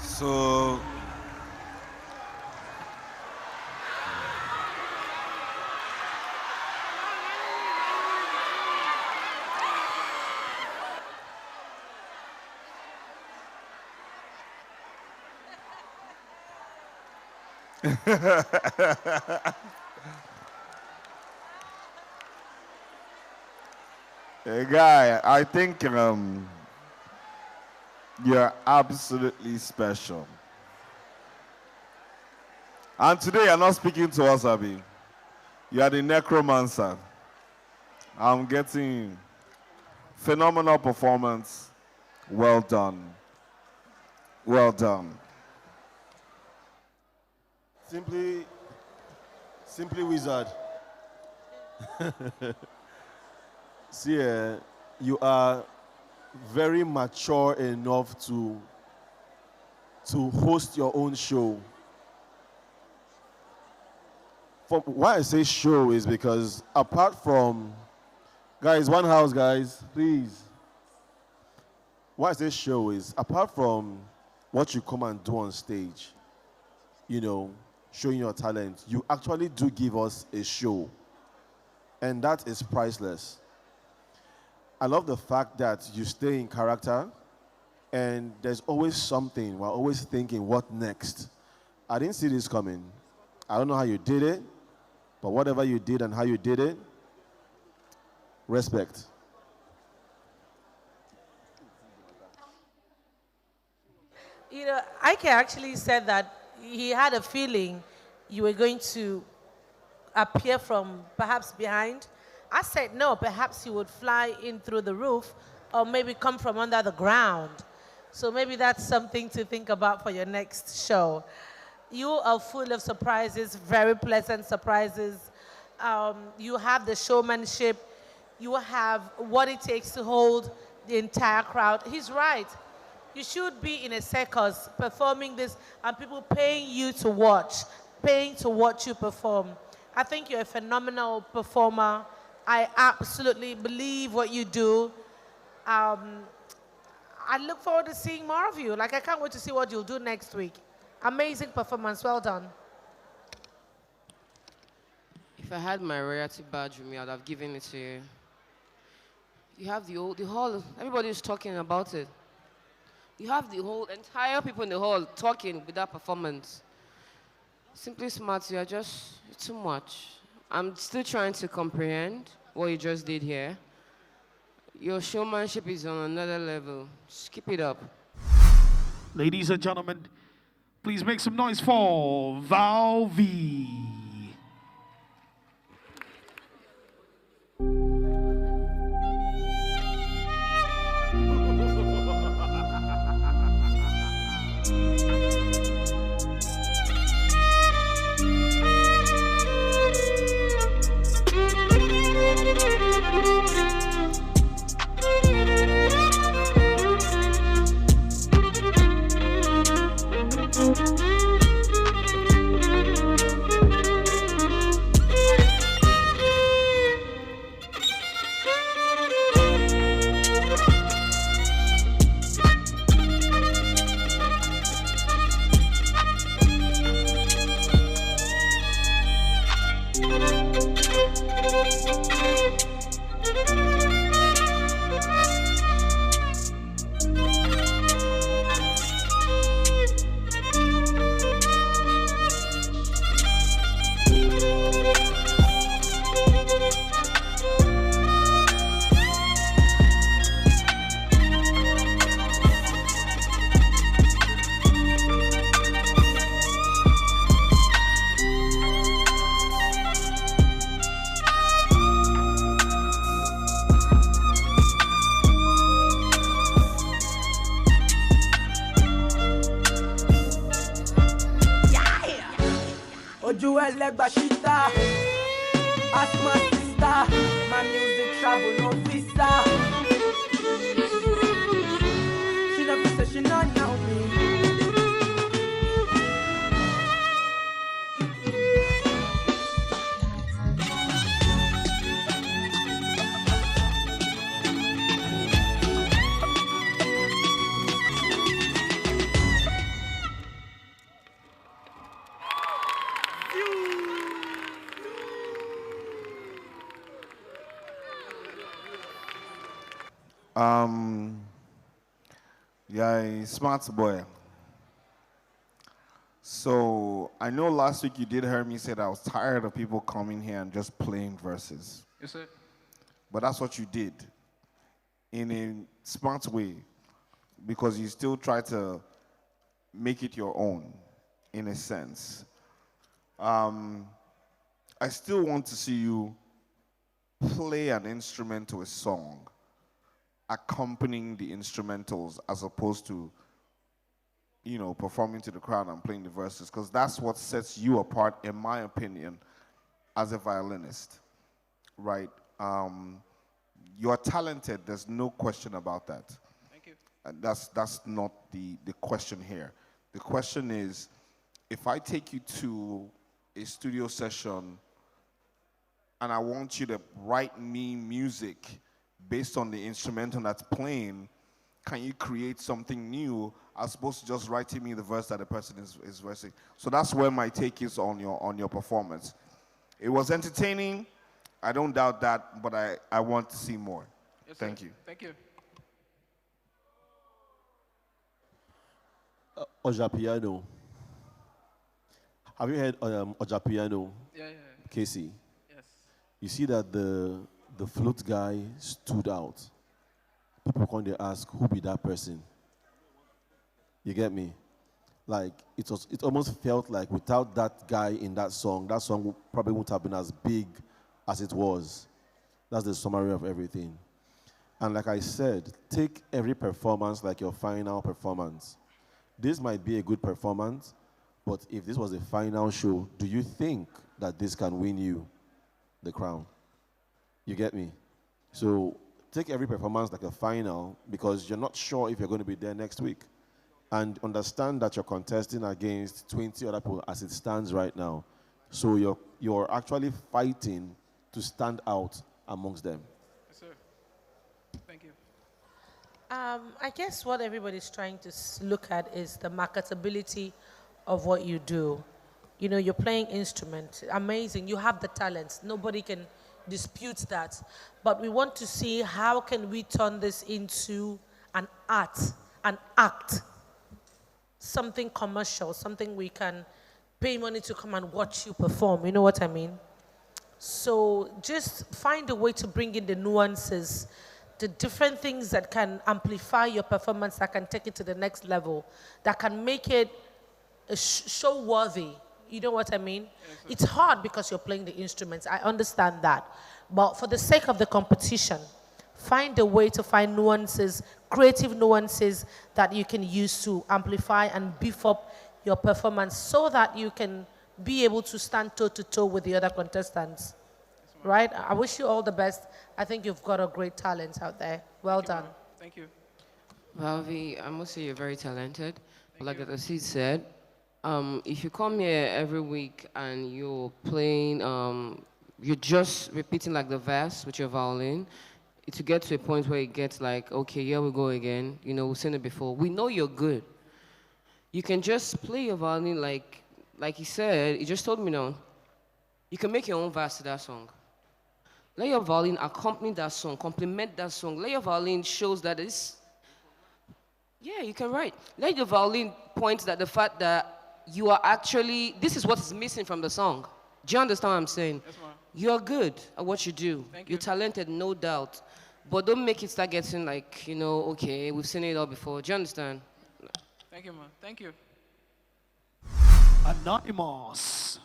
So, hey, guy, I think You're absolutely special. And today you're not speaking to us, Abbey. You are the necromancer. I'm getting phenomenal performance. Well done. Well done. Simply wizard. See, you are very mature enough to host your own show. Why I say show is because apart from, guys, one house, guys, please. Why I say show is apart from what you come and do on stage, you know, showing your talent, you actually do give us a show. And that is priceless. I love the fact that you stay in character and there's always something. We're always thinking, what next? I didn't see this coming. I don't know how you did it, but whatever you did and how you did it, respect. You know, Ike actually said that he had a feeling you were going to appear from perhaps behind. I said no, perhaps you would fly in through the roof or maybe come from under the ground. So maybe that's something to think about for your next show. You are full of surprises, very pleasant surprises. You have the showmanship. You have what it takes to hold the entire crowd. He's right. You should be in a circus performing this and people paying you to watch, paying to watch you perform. I think you're a phenomenal performer. I absolutely believe what you do. I look forward to seeing more of you. Like, I can't wait to see what you'll do next week. Amazing performance. Well done. If I had my royalty badge with me, I'd have given it to you. You have the hall, everybody's talking about it. You have the whole entire people in the hall talking with that performance. Simply smart, you're too much. I'm still trying to comprehend what you just did here. Your showmanship is on another level. Just keep it up. Ladies and gentlemen, please make some noise for Val V. Bashita, ask my sister, my music travel no visa. She never said she not know me. Yeah, smart boy. So I know last week you did hear me say that I was tired of people coming here and just playing verses. Yes, sir. But that's what you did in a smart way. because you still try to make it your own, in a sense. I still want to see you play an instrument to a song, accompanying the instrumentals as opposed to, you know, performing to the crowd and playing the verses, because that's what sets you apart, in my opinion, as a violinist, right? You're talented, there's no question about that. Thank you. And that's not the question here. The question is, if I take you to a studio session and I want you to write me music based on the instrumental that's playing, can you create something new as opposed to just writing me the verse that the person is versing? So that's where my take is on your performance. It was entertaining, I don't doubt that, but I want to see more. Yes, sir. Thank you. Thank you. Ojapiano. Have you heard Ojapiano? Yeah. Casey? Yes. You see that the flute guy stood out. People come to ask, who be that person? You get me? Like, it almost felt like without that guy in that song probably wouldn't have been as big as it was. That's the summary of everything. And like I said, take every performance like your final performance. This might be a good performance, but if this was a final show, do you think that this can win you the crown? You get me? So take every performance like a final, because you're not sure if you're going to be there next week. And understand that you're contesting against 20 other people as it stands right now. So you're actually fighting to stand out amongst them. Yes, sir. Thank you. I guess what everybody's trying to look at is the marketability of what you do. You know, you're playing instruments, amazing. You have the talents. Nobody can dispute that. But we want to see how can we turn this into an art, an act, something commercial, something we can pay money to come and watch you perform. You know what I mean? So just find a way to bring in the nuances, the different things that can amplify your performance, that can take it to the next level, that can make it show-worthy. You know what I mean? It's hard because you're playing the instruments. I understand that. But for the sake of the competition, find a way to find nuances, creative nuances that you can use to amplify and beef up your performance so that you can be able to stand toe-to-toe with the other contestants. Right? I wish you all the best. I think you've got a great talent out there. Well done. Thank you. Valvi, I must say you're very talented. Like the seed said, if you come here every week and you're playing, you're just repeating like the verse with your violin, to get to a point where it gets like, okay, here we go again. You know, we've seen it before. We know you're good. You can just play your violin like he said, he just told me now. You can make your own verse to that song. Let your violin accompany that song, complement that song. Let your violin shows that it's, yeah, you can write. Let your violin point that the fact that you are actually, this is what is missing from the song. Do you understand what I'm saying? Yes, ma'am. You're good at what you do. Thank you. You're talented, no doubt. But don't make it start getting like, you know, okay, we've seen it all before. Do you understand? Thank you, man. Thank you. Anonymous.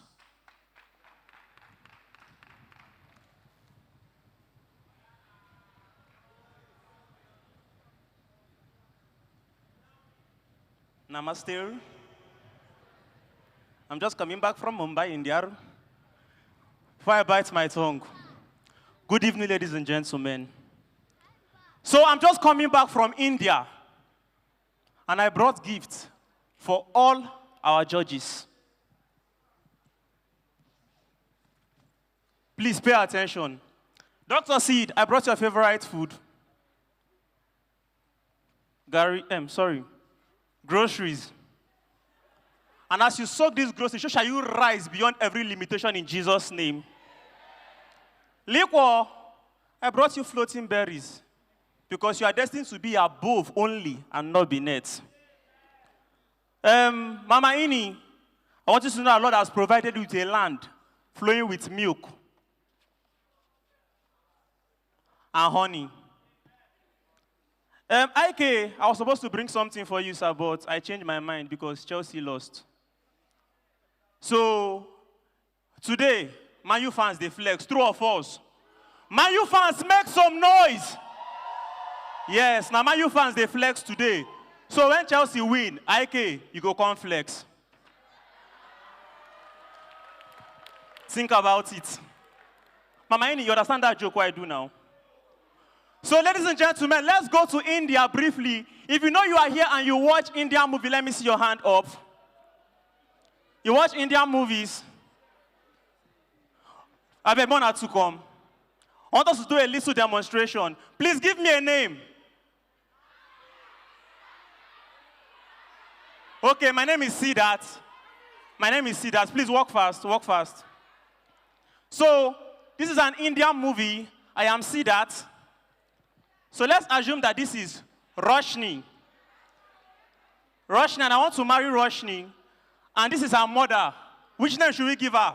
Namaste. I'm just coming back from Mumbai, India. Before I bite my tongue, good evening, ladies and gentlemen. So I'm just coming back from India, and I brought gifts for all our judges. Please pay attention. Dr. Seed, I brought your favorite food. Groceries. And as you soak these groceries, so shall you rise beyond every limitation in Jesus' name. Liquor, I brought you floating berries because you are destined to be above only and not beneath. Mama Ini, I want you to know our Lord has provided you with a land flowing with milk and honey. IK, I was supposed to bring something for you, sir, but I changed my mind because Chelsea lost. So, today, Man U fans, they flex. True or false? Man U fans, make some noise. Yes, now Man U fans, they flex today. So when Chelsea win, IK, you go come flex. Think about it. Mama, you understand that joke what I do now? So ladies and gentlemen, let's go to India briefly. If you know you are here and you watch Indian movie, let me see your hand up. You watch Indian movies? I have one or two come. I want us to do a little demonstration. Please give me a name. Okay, my name is Siddharth. My name is Siddharth. Please walk fast, walk fast. So, this is an Indian movie. I am Siddharth. So let's assume that this is Roshni. Roshni, and I want to marry Roshni. And this is her mother. Which name should we give her?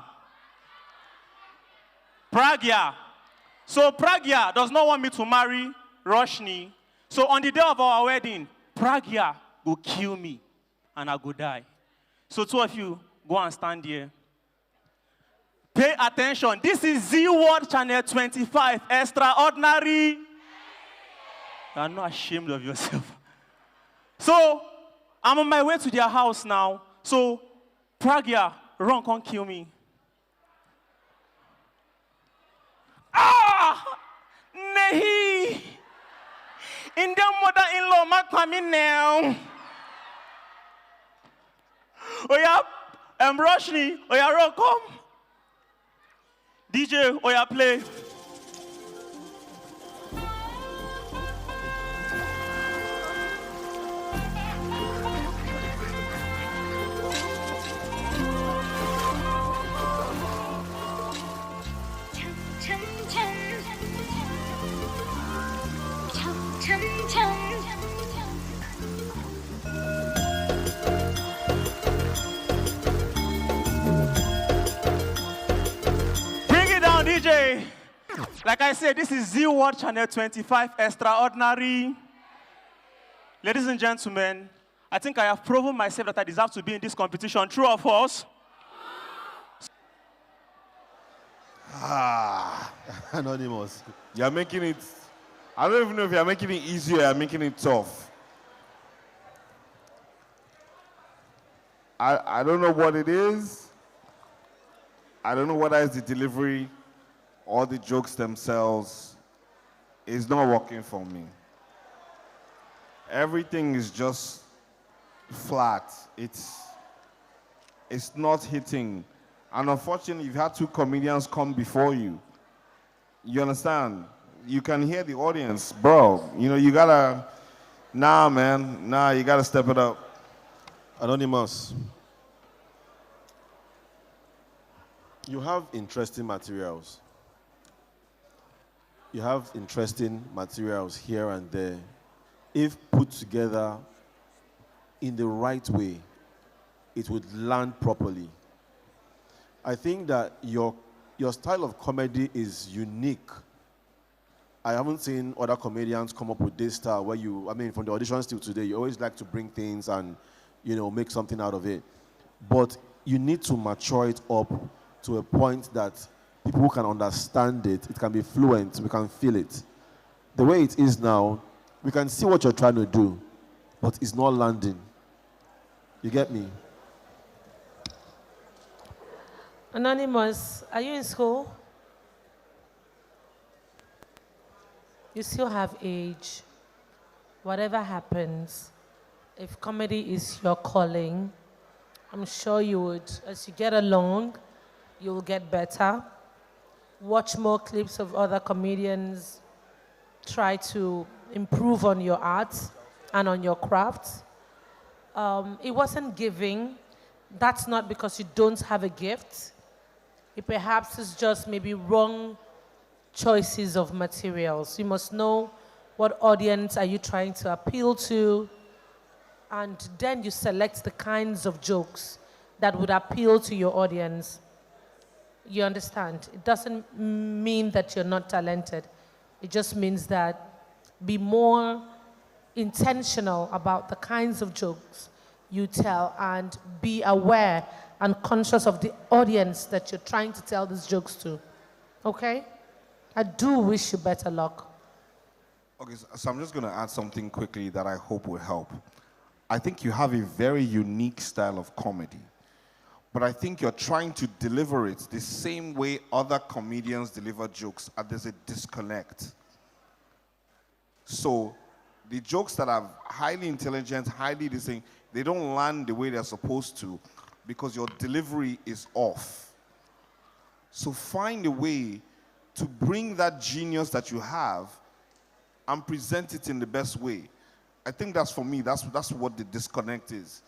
Pragya. So Pragya does not want me to marry Roshni. So on the day of our wedding, Pragya will kill me and I go die. So two of you, go and stand here. Pay attention. This is Z World Channel 25. Extraordinary. You are not ashamed of yourself. So I'm on my way to their house now. So Pragya, run, come kill me. Ah! Nehi! Indian mother-in-law, ma coming now. Oya, Roshni, Oya, run, come. DJ, Oya, play. Bring it down, DJ. Like I said, this is Z World Channel 25, Extraordinary. Ladies and gentlemen, I think I have proven myself that I deserve to be in this competition. True or false? Anonymous. You're making it, I don't even know if you're making it easier or you're making it tough. I don't know what it is. I don't know whether it's the delivery or the jokes themselves. It's not working for me. Everything is just flat. It's not hitting. And unfortunately, you've had two comedians come before you. You understand? You can hear the audience. Bro, you know, you gotta, nah, man. Nah, you gotta step it up. Anonymous. You have interesting materials. You have interesting materials here and there. If put together in the right way, it would land properly. I think that your style of comedy is unique. I haven't seen other comedians come up with this style where you, I mean, from the auditions till today, you always like to bring things and, you know, make something out of it. But you need to mature it up to a point that people can understand it. It can be fluent. We can feel it. The way it is now, we can see what you're trying to do, but it's not landing. You get me? Anonymous, are you in school? You still have age. Whatever happens, if comedy is your calling, I'm sure you would, as you get along, you'll get better. Watch more clips of other comedians. Try to improve on your art and on your craft. It wasn't giving. That's not because you don't have a gift. It perhaps is just maybe wrong choices of materials. You must know what audience are you trying to appeal to, and then you select the kinds of jokes that would appeal to your audience. You understand? It doesn't mean that you're not talented. It just means that be more intentional about the kinds of jokes you tell and be aware and conscious of the audience that you're trying to tell these jokes to. Okay? I do wish you better luck. Okay, so I'm just going to add something quickly that I hope will help. I think you have a very unique style of comedy, but I think you're trying to deliver it the same way other comedians deliver jokes, and there's a disconnect. So the jokes that are highly intelligent, highly distinct, they don't land the way they're supposed to because your delivery is off. So find a way to bring that genius that you have and present it in the best way. I think that's, for me, that's what the disconnect is.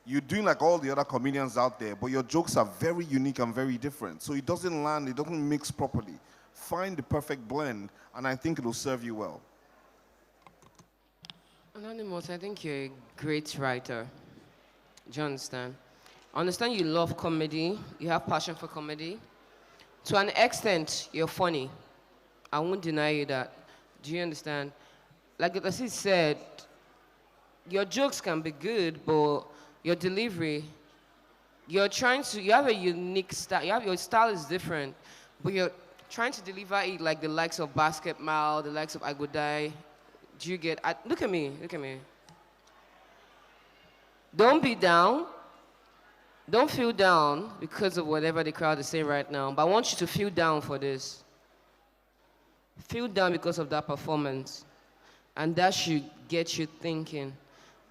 You're doing like all the other comedians out there, but your jokes are very unique and very different. So it doesn't land, it doesn't mix properly. Find the perfect blend, and I think it'll serve you well. Anonymous, I think you're a great writer. Do you understand? I understand you love comedy, you have passion for comedy. To an extent, you're funny. I won't deny you that. Do you understand? Like Gotv said, your jokes can be good, but your delivery, you have a unique style. Your style is different, but you're trying to deliver it like the likes of Basketball, the likes of I Go Die. Do you get? Look at me. Don't be down. Don't feel down because of whatever the crowd is saying right now. But I want you to feel down for this. Feel down because of that performance. And that should get you thinking.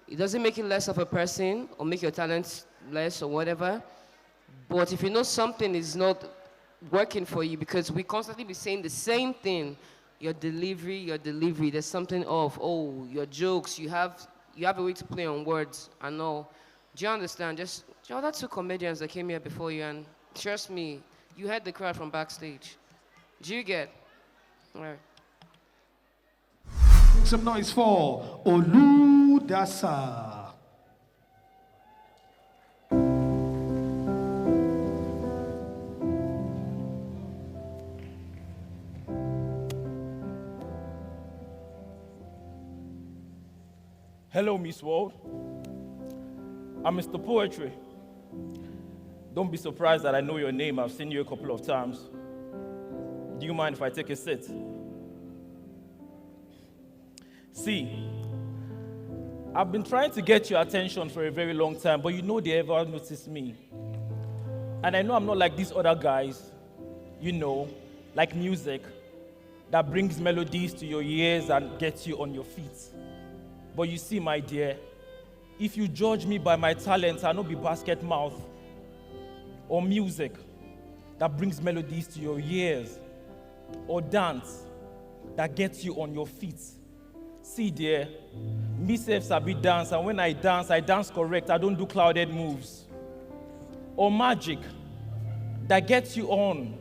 It doesn't make you less of a person or make your talent less or whatever. But if you know something is not working for you, because we constantly be saying the same thing, your delivery, there's something off. Oh, your jokes, you have a way to play on words and all. Do you understand? Just the other two comedians that came here before you, and trust me, you heard the crowd from backstage. Do you get? All right. Make some noise for Oludasa. Hello, Miss World. I'm Mr. Poetry. Don't be surprised that I know your name. I've seen you a couple of times. Do you mind if I take a sit? See, I've been trying to get your attention for a very long time, but you know they ever noticed me. And I know I'm not like these other guys, you know, like music, that brings melodies to your ears and gets you on your feet. But you see, my dear, if you judge me by my talent, I'll not be basket mouth or music that brings melodies to your ears or dance that gets you on your feet. See, dear, me self sabi dance, and when I dance correct. I don't do clouded moves. Or magic that gets you on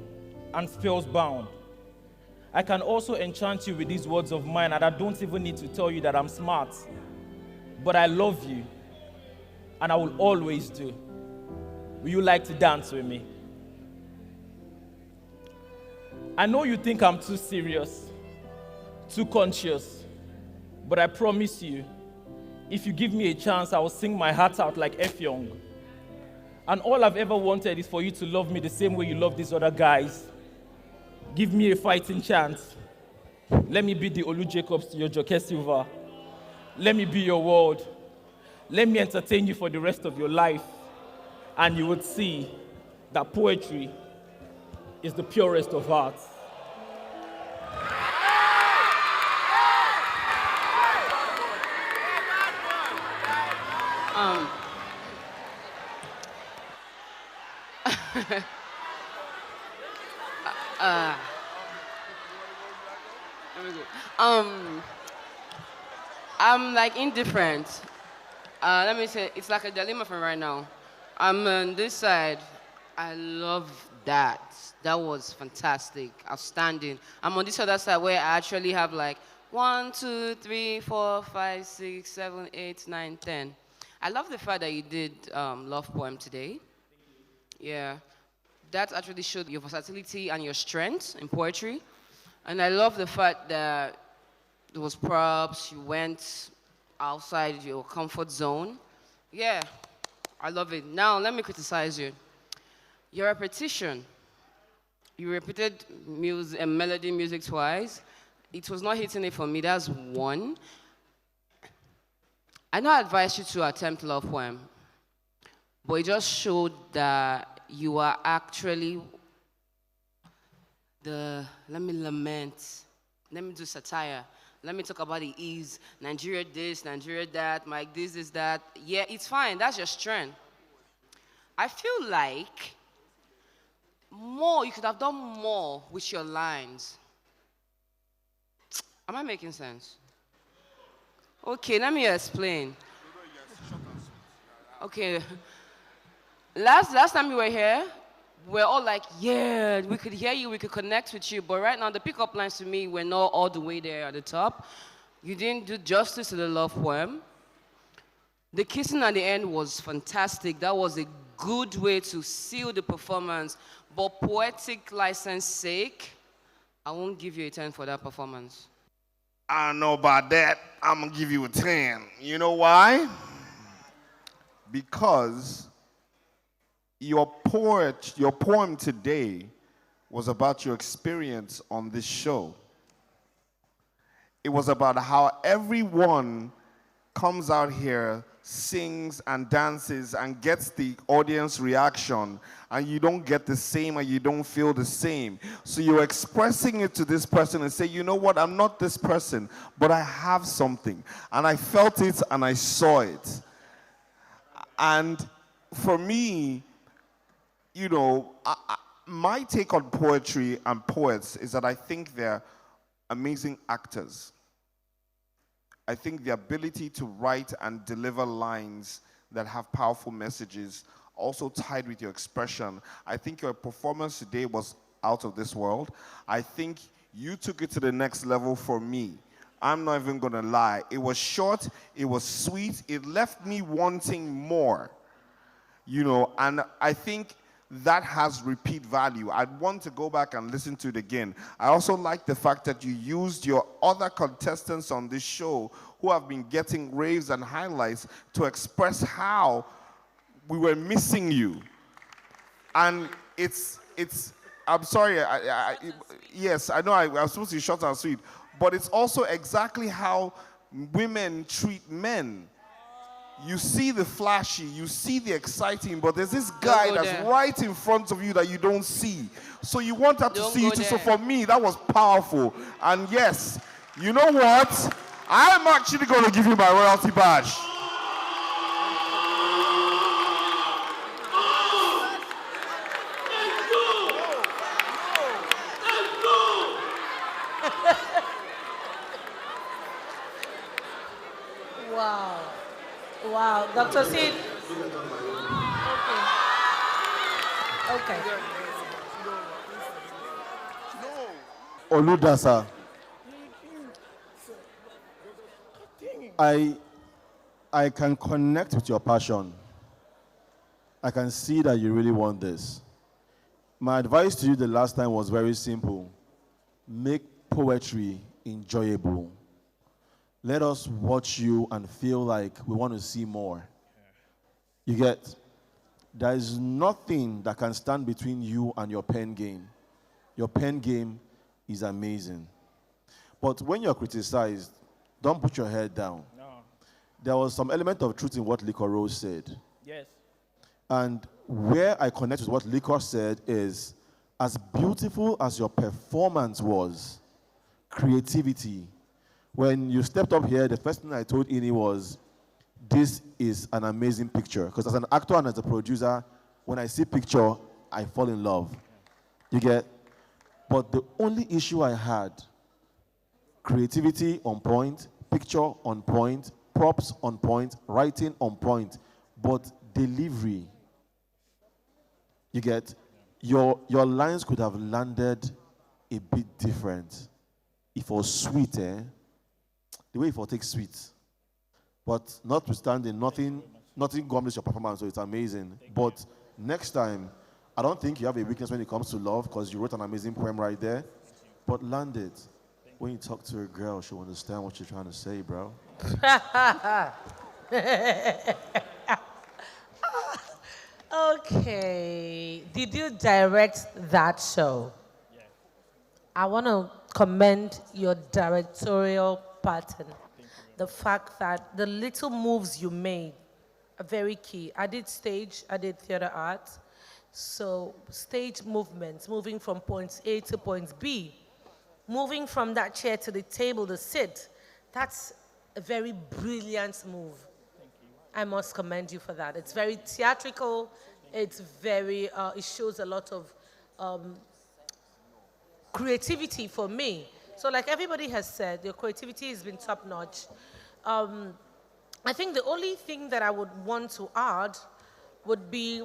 and spells bound. I can also enchant you with these words of mine, and I don't even need to tell you that I'm smart. But I love you, and I will always do. Will you like to dance with me? I know you think I'm too serious, too conscious, but I promise you, if you give me a chance, I will sing my heart out like Effiong. And all I've ever wanted is for you to love me the same way you love these other guys. Give me a fighting chance. Let me be the Olu Jacobs to your Joke Silva. Let me be your world. Let me entertain you for the rest of your life. And you would see that poetry is the purest of arts. I'm like indifferent. Let me say, it's like a dilemma for right now. I'm on this side. I love that. That was fantastic, outstanding. I'm on this other side where I actually have like 1, 2, 3, 4, 5, 6, 7, 8, 9, 10. I love the fact that you did love poem today. Yeah, that actually showed your versatility and your strength in poetry. And I love the fact that there was props, you went outside your comfort zone. Yeah, I love it. Now, let me criticize you. Your repetition. You repeated melody music twice. It was not hitting it for me. That's one. I know I advised you to attempt Love Poem, but it just showed that you are actually let me lament, let me do satire, let me talk about the ease, Nigeria this, Nigeria that, Mike this is that. Yeah, it's fine, that's your strength. I feel like you could have done more with your lines. Am I making sense? Okay, let me explain. Okay, last time you were here, we're all like, yeah, we could hear you, we could connect with you, but right now the pickup lines to me were not all the way there at the top. You didn't do justice to the Love Poem. The kissing at the end was fantastic. That was a good way to seal the performance, but poetic license sake, I won't give you a 10 for that performance. I don't know about that. I'm going to give you a 10. You know why? Because your poem today was about your experience on this show. It was about how everyone comes out here, sings and dances and gets the audience reaction, and you don't get the same and you don't feel the same. So you're expressing it to this person and say, you know what, I'm not this person, but I have something. And I felt it and I saw it. And for me, you know, my take on poetry and poets is that I think they're amazing actors. I think the ability to write and deliver lines that have powerful messages, also tied with your expression. I think your performance today was out of this world. I think you took it to the next level for me. I'm not even gonna lie. It was short, it was sweet, it left me wanting more. You know, and I think that has repeat value. I'd want to go back and listen to it again. I also like the fact that you used your other contestants on this show who have been getting raves and highlights to express how we were missing you. And I'm sorry, yes, I know I was supposed to be short and sweet, but it's also exactly how women treat men. You see the flashy, you see the exciting, but there's this guy that's right in front of you that you don't see. So you want her to see it. So for me, that was powerful. And yes, you know what? I'm actually going to give you my royalty badge. Wow. Wow, Dr. Sid. Okay. Oludasa, I can connect with your passion. I can see that you really want this. My advice to you the last time was very simple. Make poetry enjoyable. Let us watch you and feel like we want to see more. You get? There is nothing that can stand between you and your pen game. Your pen game is amazing. But when you're criticized, don't put your head down. No. There was some element of truth in what Liquorose said. Yes. And where I connect with what Liquorose said is, as beautiful as your performance was, creativity. When you stepped up here, the first thing I told Ini was, this is an amazing picture. Because as an actor and as a producer, when I see picture, I fall in love. You get? But the only issue I had, creativity on point, picture on point, props on point, writing on point, but delivery. You get? Your lines could have landed a bit different. If it was sweet, the way it takes sweet. But notwithstanding, nothing gumbles your performance, so it's amazing. But next time, I don't think you have a weakness when it comes to love, because you wrote an amazing poem right there. But land it. When you talk to a girl, she'll understand what you're trying to say, bro. Okay. Did you direct that show? I want to commend your directorial pattern. The fact that the little moves you made are very key. I did stage, I did theater arts. So stage movements, moving from point A to point B, moving from that chair to the table to sit, that's a very brilliant move. I must commend you for that. It's very theatrical. It's very, it shows a lot of creativity for me. So like everybody has said, your creativity has been top notch. I think the only thing that I would want to add would be,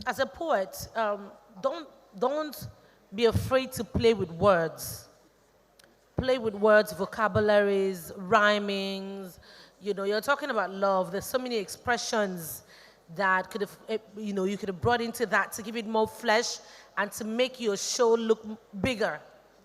as a poet, don't be afraid to play with words. Play with words, vocabularies, rhymings. You know, you're talking about love. There's so many expressions that could have, you know, you could have brought into that to give it more flesh and to make your show look bigger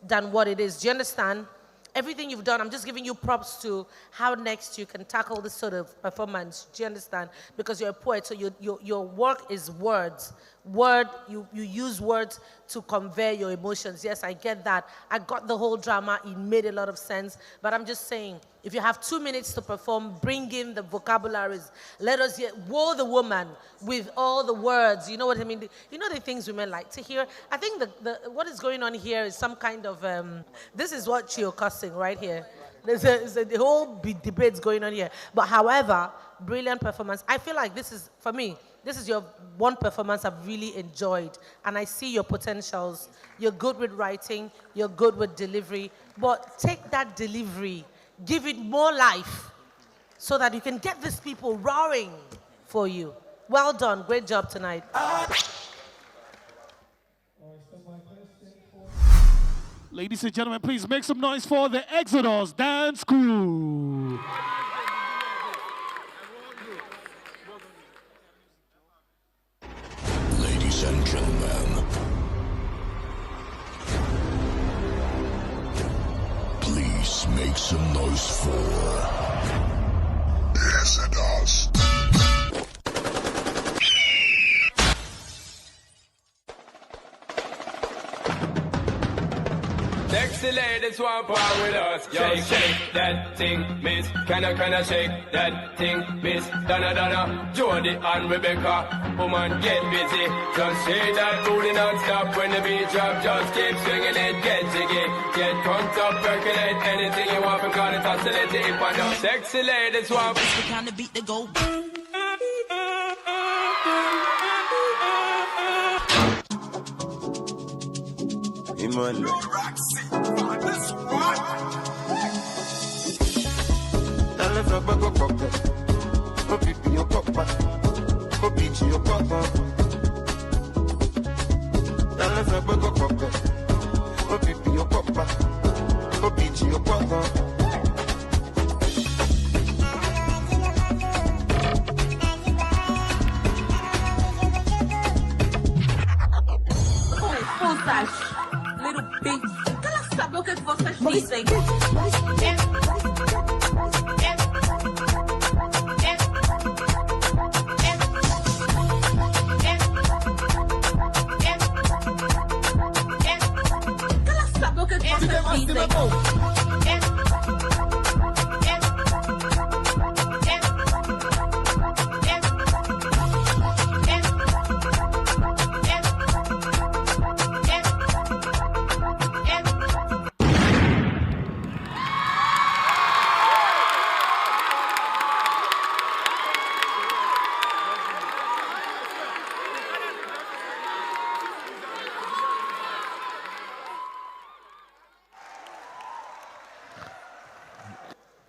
than what it is. Do you understand? Everything you've done, I'm just giving you props to how next you can tackle this sort of performance. Do you understand? Because you're a poet, so your work is words. You use words to convey your emotions. Yes, I get that. I got the whole drama. It made a lot of sense. But I'm just saying, if you have 2 minutes to perform, bring in the vocabularies. Let us hear, woe the woman with all the words. You know what I mean? You know the things women like to hear? I think what is going on here is some kind of, this is what you're cussing right here. The whole debate's going on here. But however, brilliant performance. I feel like this is, for me, this is your one performance I've really enjoyed. And I see your potentials. You're good with writing. You're good with delivery. But take that delivery, give it more life so that you can get these people roaring for you. Well done. Great job tonight. Ladies and gentlemen, please make some noise for the Exodus Dance Crew. Ladies and gentlemen, please make some noise for Exodus. Sexy ladies want part with us. Yo, shake that thing, miss. Can I shake that thing, miss? Donna, Jody and Rebecca. Woman, get busy. Just shake that booty non-stop. When the beat drop, just keep swinging it. Get jiggy, get crunked up, percolate. Anything you want, because it's oscillating. If I know sexy ladies want. It's the kind of beat that go. Emmanuel. Little bitch. Quero saber o que vocês dizem. Quero saber o que vocês dizem.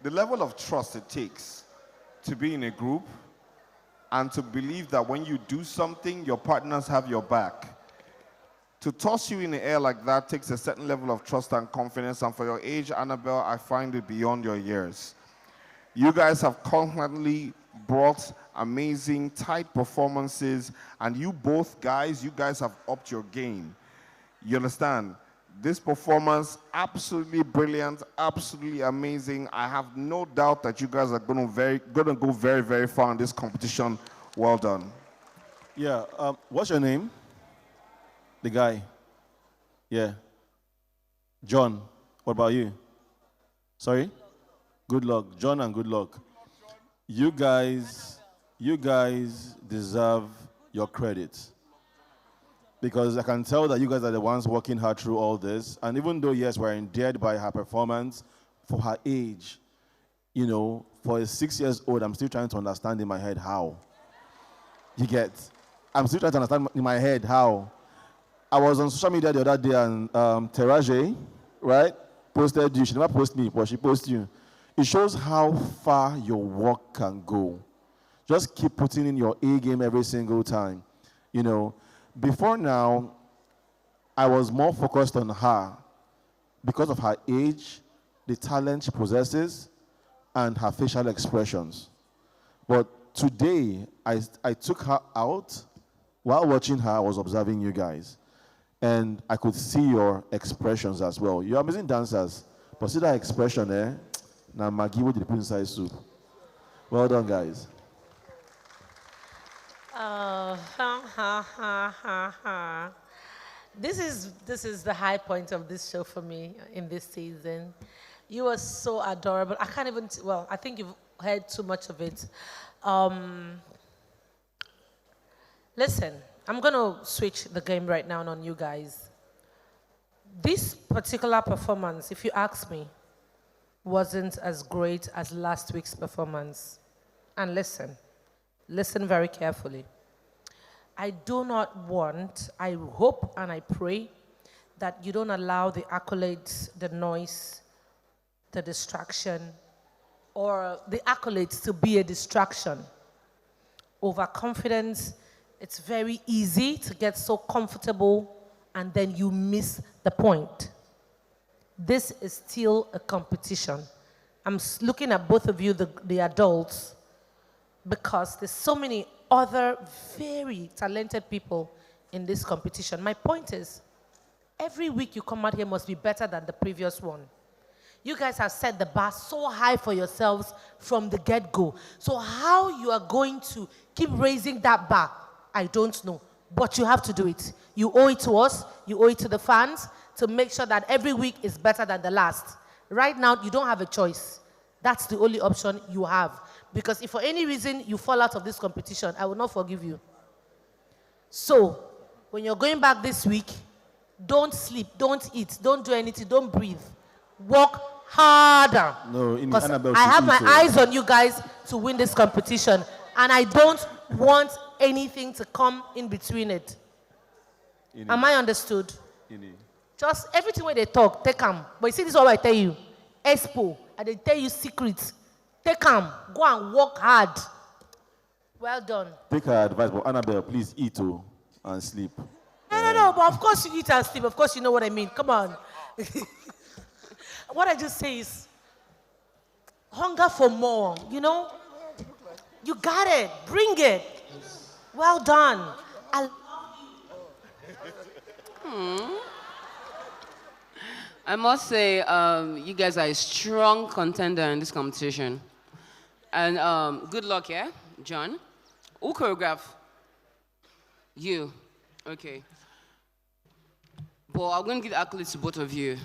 The level of trust it takes to be in a group and to believe that when you do something, your partners have your back. To toss you in the air like that takes a certain level of trust and confidence, and for your age, Annabelle, I find it beyond your years. You guys have constantly brought amazing, tight performances, and you guys have upped your game. You understand? This performance, absolutely brilliant, absolutely amazing. I have no doubt that you guys are going to go very, very far in this competition. Well done. Yeah, what's your name? The guy. Yeah. John, what about you? Sorry? Good luck. John and good luck. You guys deserve your credit. Because I can tell that you guys are the ones working hard through all this. And even though, yes, we're endeared by her performance, for her age, you know, for a 6 years old, I'm still trying to understand in my head how. You get? I'm still trying to understand in my head how. I was on social media the other day and Teraje, right, posted you. She never posted me, but she posted you. It shows how far your work can go. Just keep putting in your A game every single time, you know. Before now, I was more focused on her because of her age, the talent she possesses, and her facial expressions. But today, I took her out. While watching her, I was observing you guys. And I could see your expressions as well. You're amazing dancers. But see that expression, eh? Now, Maggie, what did you put inside soup? Well done, guys. This is the high point of this show for me in this season. You were so adorable. I can't even, well, I think you've heard too much of it. Listen, I'm going to switch the game right now on you guys. This particular performance, if you ask me, wasn't as great as last week's performance. And listen very carefully. I do not want, I hope and I pray that you don't allow the accolades, the noise, the distraction, or the accolades to be a distraction. Overconfidence, it's very easy to get so comfortable and then you miss the point. This is still a competition. I'm looking at both of you, the adults, because there's so many other very talented people in this competition. My point is, every week you come out here must be better than the previous one. You guys have set the bar so high for yourselves from the get-go. So how you are going to keep raising that bar, I don't know. But you have to do it. You owe it to us, you owe it to the fans, to make sure that every week is better than the last. Right now, you don't have a choice. That's the only option you have. Because if for any reason you fall out of this competition, I will not forgive you. So, when you're going back this week, don't sleep, don't eat, don't do anything, don't breathe. Work harder. No, because I have my eyes on you guys to win this competition. And I don't want anything to come in between it. Am I understood? Just everything where they talk, take them. But you see, this is what I tell you. Expo, and they tell you secrets. Take them. Go and work hard. Well done. Take her advice, but Annabelle, please eat and sleep. No, but of course you eat and sleep. Of course you know what I mean. Come on. What I just say is, hunger for more, you know? You got it. Bring it. Well done. I love you. I must say, you guys are a strong contender in this competition. And good luck, yeah? John? Who choreograph? You. Okay. But I'm going to give accolades to both of you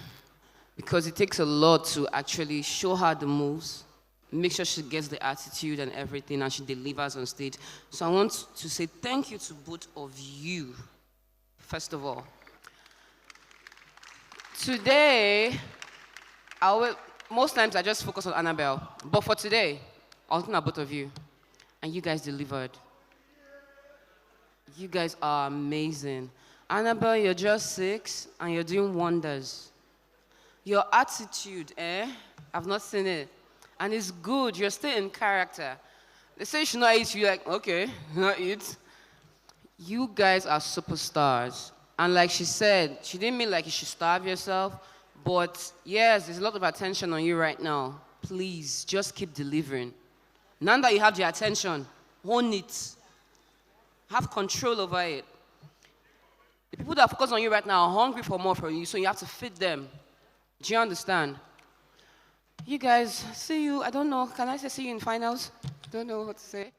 because it takes a lot to actually show her the moves, make sure she gets the attitude and everything, and she delivers on stage. So I want to say thank you to both of you, first of all. Today, most times I just focus on Annabelle, but for today, I was looking at both of you, and you guys delivered. You guys are amazing. Annabelle, you're just 6, and you're doing wonders. Your attitude, I've not seen it. And it's good, you're still in character. They say you should not eat, you're like, okay, not eat. You guys are superstars. And like she said, she didn't mean like you should starve yourself, but yes, there's a lot of attention on you right now. Please, just keep delivering. Now that you have the attention, own it. Have control over it. The people that focus on you right now are hungry for more from you, so you have to feed them. Do you understand? You guys, see you. I don't know. Can I say see you in finals? Don't know what to say.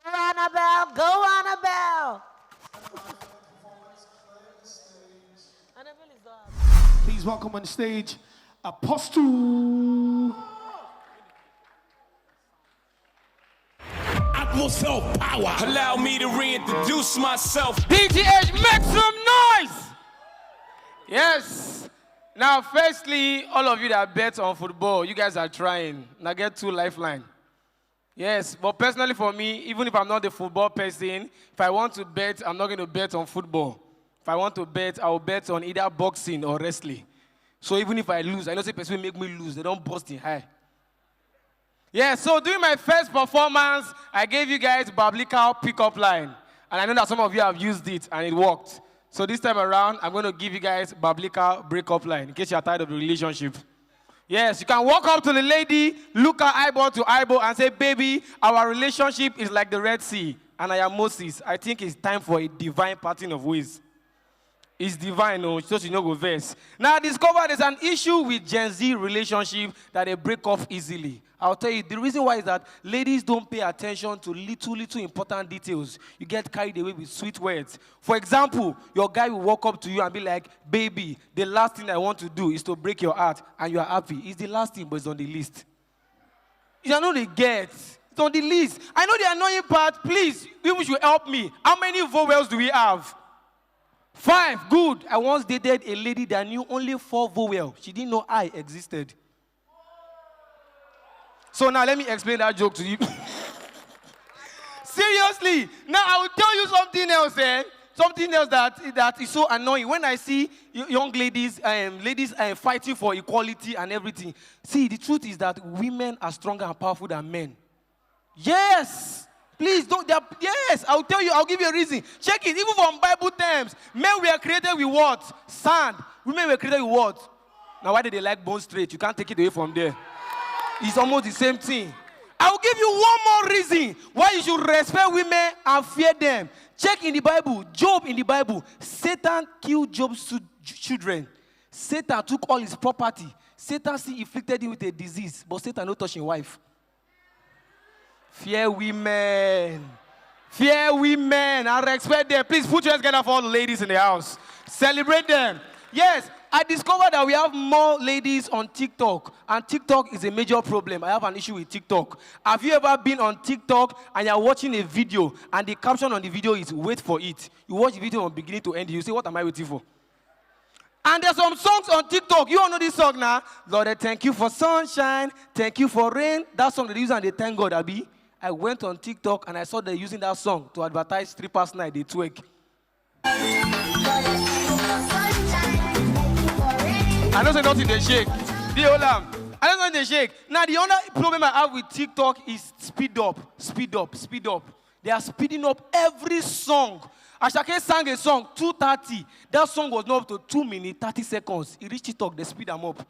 Go Annabelle, go Annabelle. Please welcome on stage Apostle. Atmosphere power. Allow me to reintroduce myself. DTH, make some noise! Yes. Now, firstly, all of you that bet on football, you guys are trying. Now get 2 lifeline. Yes, but personally for me, even if I'm not a football person, if I want to bet, I'm not going to bet on football. If I want to bet, I'll bet on either boxing or wrestling. So even if I lose, I know the person will make me lose. They don't bust in high. Yeah, so during my first performance, I gave you guys biblical pickup line. And I know that some of you have used it, and it worked. So this time around, I'm going to give you guys biblical breakup line, in case you're tired of the relationship. Yes, you can walk up to the lady, look her eyeball to eyeball, and say, baby, our relationship is like the Red Sea, and I am Moses. I think it's time for a divine parting of ways. It's divine, no, so you know go verse. Now, I discovered there's an issue with Gen Z relationship that they break off easily. I'll tell you, the reason why is that ladies don't pay attention to little important details. You get carried away with sweet words. For example, your guy will walk up to you and be like, baby, the last thing I want to do is to break your heart, and you are happy. It's the last thing, but it's on the list. You know they get. It's on the list. I know the annoying part. Please, people should help me. How many vowels do we have? 5. Good. I once dated a lady that knew only 4 vowels. She didn't know I existed. So now let me explain that joke to you. Seriously. Now I will tell you something else, something else that is so annoying. When I see young ladies, ladies fighting for equality and everything. See, the truth is that women are stronger and powerful than men. Yes. Please don't. Yes, I'll tell you. I'll give you a reason. Check it. Even from Bible terms, men were created with what? Sand. Women were created with what? Now, why did they like bone straight? You can't take it away from there. It's almost the same thing. I'll give you one more reason why you should respect women and fear them. Check in the Bible. Job in the Bible. Satan killed Job's children. Satan took all his property. Satan inflicted him with a disease, but Satan no touch his wife. Fear women. Fear women. I respect them. Please put your hands together for all the ladies in the house. Celebrate them. Yes, I discovered that we have more ladies on TikTok. And TikTok is a major problem. I have an issue with TikTok. Have you ever been on TikTok and you're watching a video and the caption on the video is wait for it? You watch the video from beginning to end. You say, what am I waiting for? And there's some songs on TikTok. You all know this song now. Lord, I thank you for sunshine. Thank you for rain. That song they use and they thank God, Abbey. I went on TikTok and I saw they're using that song to advertise strippers night. They twerk. I don't say nothing they shake. The whole I don't know they shake. Now the other problem I have with TikTok is speed up. They are speeding up every song. Ashake sang a song 2:30. That song was not up to 2 minutes 30 seconds. He reached TikTok, they speed them up.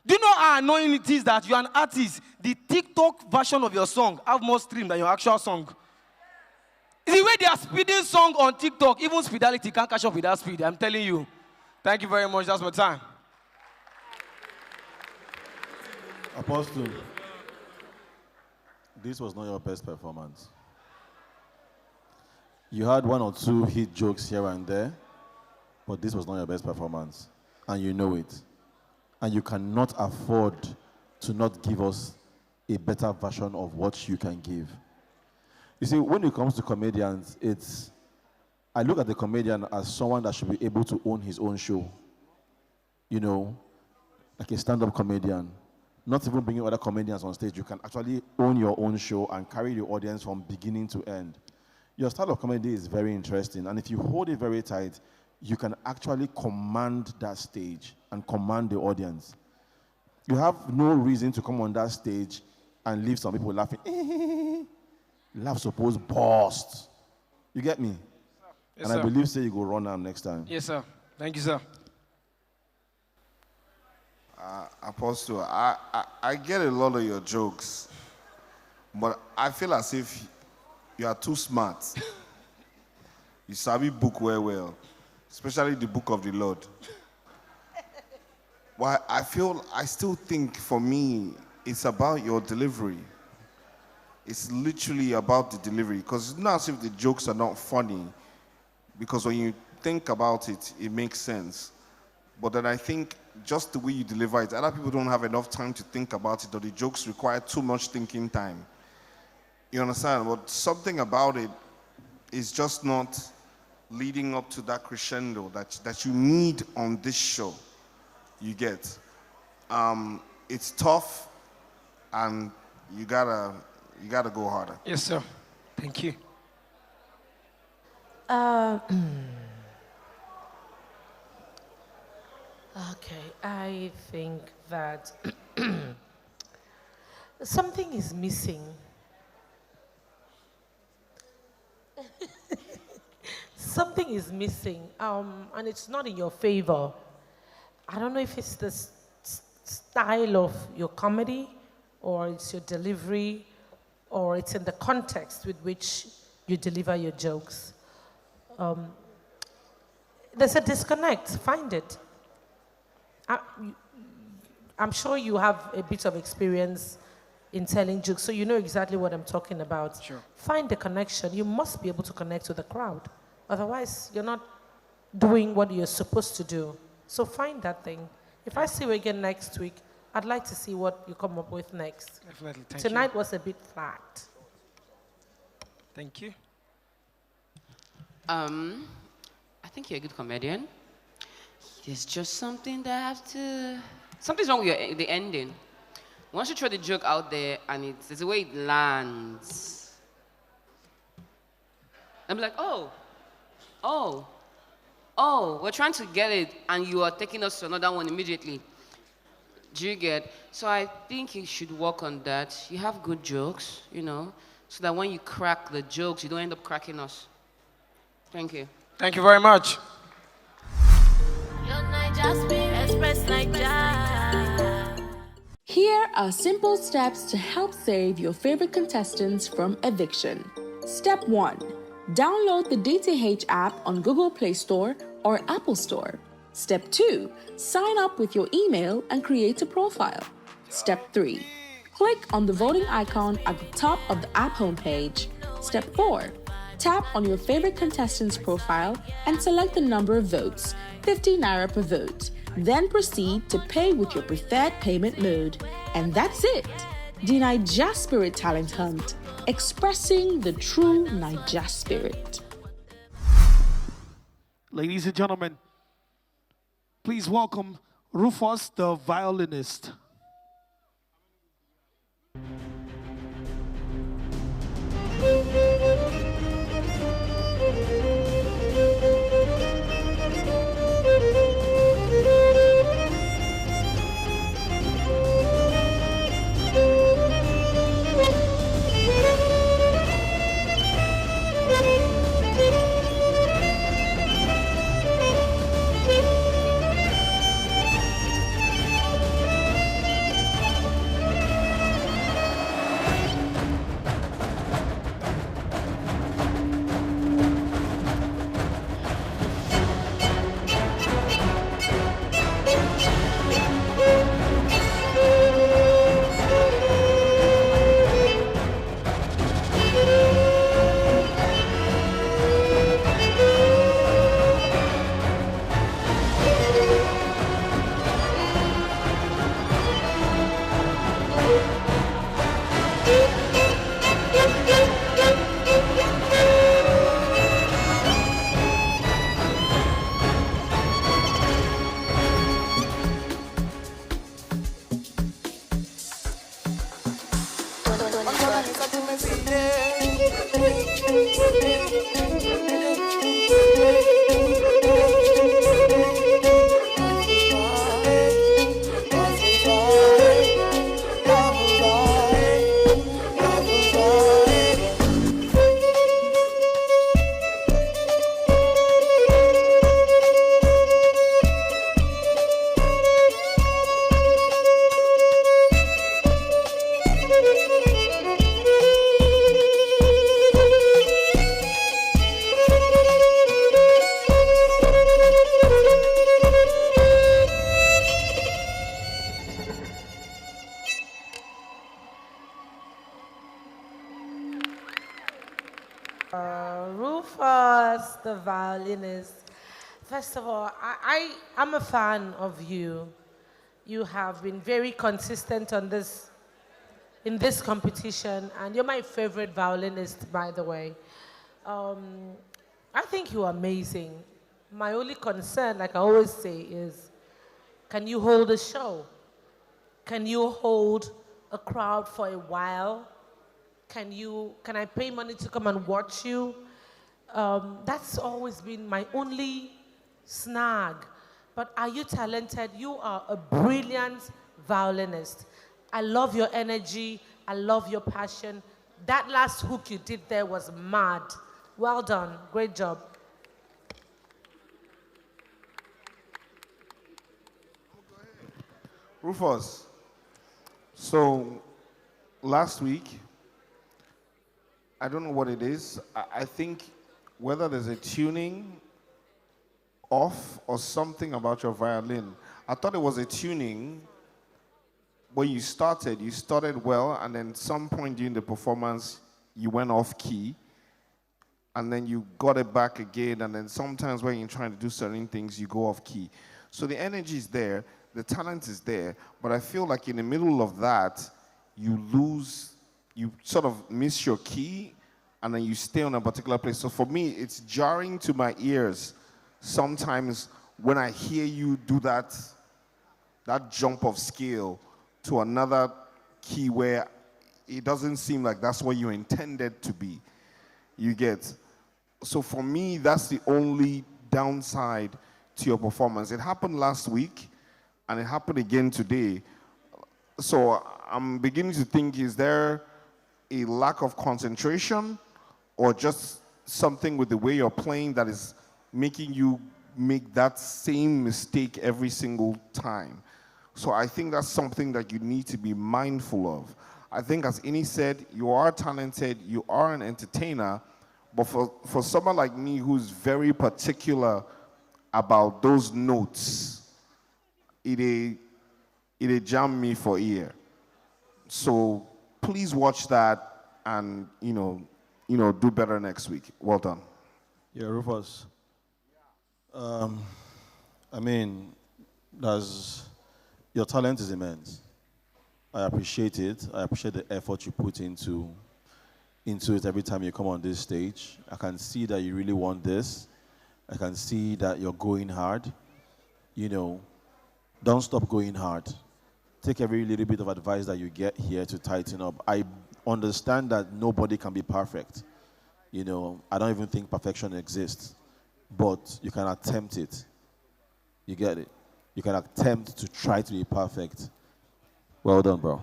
Do you know how annoying it is that you're an artist? The TikTok version of your song have more stream than your actual song. The way they are speeding song on TikTok, even speedality can't catch up with that speed. I'm telling you. Thank you very much. That's my time. Apostle, this was not your best performance. You had 1 or 2 hit jokes here and there, but this was not your best performance, and you know it. And you cannot afford to not give us a better version of what you can give. You see, when it comes to comedians, I look at the comedian as someone that should be able to own his own show. You know, like a stand-up comedian. Not even bringing other comedians on stage. You can actually own your own show and carry the audience from beginning to end. Your style of comedy is very interesting, and if you hold it very tight, you can actually command that stage and command the audience. You have no reason to come on that stage and leave some people laughing. Laugh suppose burst. You get me? Yes, and sir. I believe say you go run am next time. Yes, sir. Thank you, sir. Apostle, I get a lot of your jokes, but I feel as if you are too smart. You sabi book well, especially the book of the Lord. Well, I still think for me, it's about your delivery. It's literally about the delivery, because it's not as if the jokes are not funny, because when you think about it, it makes sense. But then I think just the way you deliver it, other people don't have enough time to think about it, or the jokes require too much thinking time. You understand? But something about it is just not leading up to that crescendo that you need on this show. You get. It's tough, and you gotta go harder. Yes, sir. Thank you. Okay, I think that something is missing. Something is missing, and it's not in your favor. I don't know if it's the style of your comedy, or it's your delivery, or it's in the context with which you deliver your jokes. There's a disconnect. Find it. I'm sure you have a bit of experience in telling jokes, so you know exactly what I'm talking about. Sure. Find the connection. You must be able to connect with the crowd. Otherwise, you're not doing what you're supposed to do. So find that thing. If I see you again next week, I'd like to see what you come up with next. Definitely. Thank Tonight you. was a bit flat. Thank you. I think you're a good comedian. There's just something something's wrong with the ending. Once you throw the joke out there and there's the way it lands, I'm like, oh, we're trying to get it and you are taking us to another one immediately. Do you get? So I think you should work on that. You have good jokes, so that when you crack the jokes, you don't end up cracking us. Thank you. Thank you very much. Here are simple steps to help save your favorite contestants from eviction. Step 1. Download the DTH app on Google Play Store or Apple Store. Step 2. Sign up with your email and create a profile. Step 3. Click on the voting icon at the top of the app homepage. Step 4. Tap on your favorite contestant's profile and select the number of votes, 50 Naira per vote. Then proceed to pay with your preferred payment mode. And that's it. De9jaSpirit Talent Hunt, expressing the true Naija spirit. Ladies and gentlemen, please welcome Rufus the Violinist. Rufus the Violinist. First of all, I'm a fan of you. You have been very consistent on this, in this competition, and you're my favorite violinist, by the way. I think you're amazing. My only concern, like I always say, is can you hold a show? Can you hold a crowd for a while? Can I pay money to come and watch you? That's always been my only snag. But are you talented? You are a brilliant violinist. I love your energy. I love your passion. That last hook you did there was mad. Well done. Great job. Rufus, so last week, I don't know what it is. I think whether there's a tuning off or something about your violin. I thought it was a tuning. When you started well, and then some point during the performance, you went off key, and then you got it back again, and then sometimes when you're trying to do certain things, you go off key. So the energy is there, the talent is there, but I feel like in the middle of that, you sort of miss your key, and then you stay on a particular place. So for me, it's jarring to my ears sometimes when I hear you do that jump of scale to another key where it doesn't seem like that's what you intended to be. You get? So for me, that's the only downside to your performance. It happened last week, and it happened again today. So I'm beginning to think, is there a lack of concentration or just something with the way you're playing that is making you make that same mistake every single time? So I think that's something that you need to be mindful of. I think, as Ini said, you are talented, you are an entertainer, but for someone like me who's very particular about those notes, it jam me for ear. So please watch that and do better next week. Well done. Yeah, Rufus. I mean, your talent is immense. I appreciate it. I appreciate the effort you put into it every time you come on this stage. I can see that you really want this. I can see that you're going hard. Don't stop going hard. Take every little bit of advice that you get here to tighten up. I understand that nobody can be perfect. I don't even think perfection exists. But you can attempt it. You get it? You can attempt to try to be perfect. Well done, bro.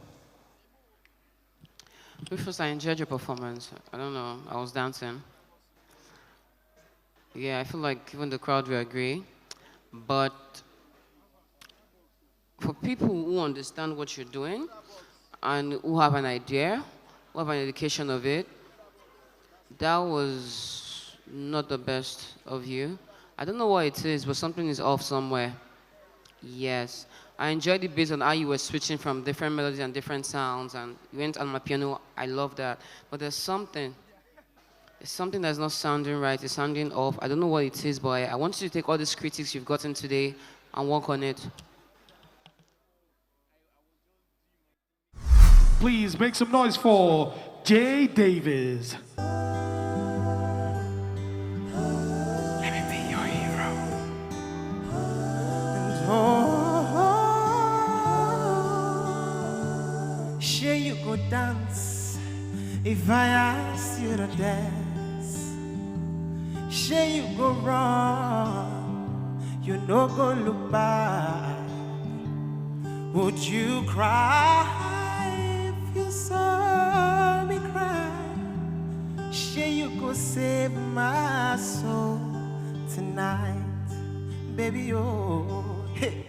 Rufus, I enjoyed your performance. I don't know, I was dancing. Yeah, I feel like even the crowd will agree. But for people who understand what you're doing and who have an idea, who have an education of it, that was not the best of you. I don't know what it is, but something is off somewhere. Yes. I enjoyed it based on how you were switching from different melodies and different sounds, and you went on my piano. I love that. But there's something that's not sounding right. It's sounding off. I don't know what it is, but I want you to take all these critiques you've gotten today and work on it. Please make some noise for J. Davis. Sure you go dance if I ask you to dance. Sure you go wrong, you no go look back. Would you cry if you saw me cry? Sure you go save my soul tonight, baby. Oh, hey.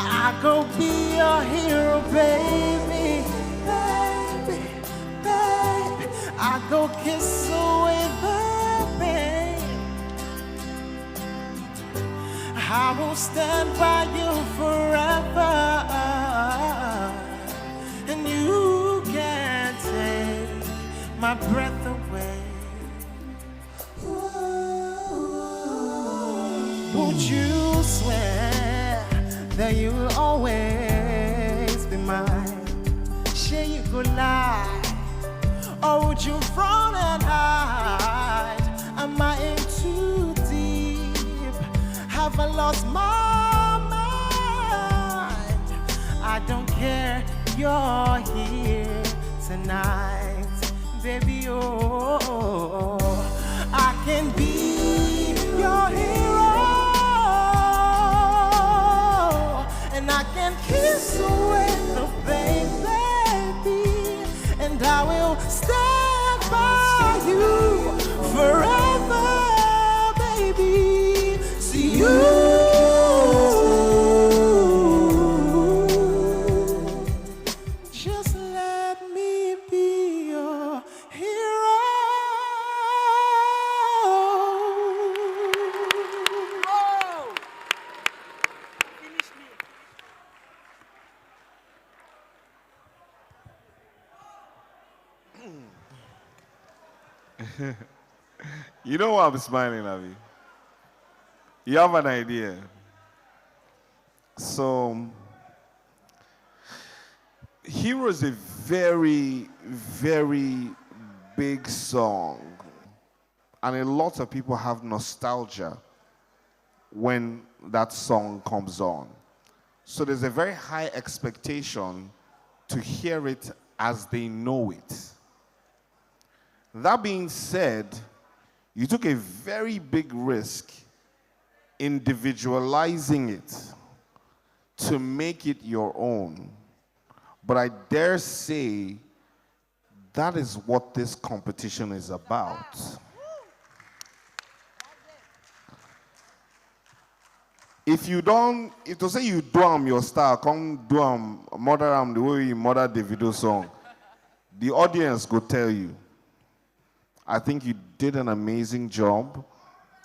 I go be your hero, baby, baby, baby. I go kiss away the pain. I will stand by you forever, and you can't take my breath away. you will always be mine. Share you go lie, or would you frown and hide? Am I in too deep? Have I lost my mind? I don't care, you're here tonight, baby. Oh, I can be your hero, and I can kiss away the pain, baby, and I will stand by you forever, baby. See you. Just let me be your hero. You know why I'm smiling, Abbey? You have an idea. So, Hero is a very, very big song. And a lot of people have nostalgia when that song comes on. So there's a very high expectation to hear it as they know it. That being said, you took a very big risk individualizing it to make it your own. But I dare say that is what this competition is about. If to say you do your style, come do mother the way you mother the video song, the audience go tell you. I think you did an amazing job.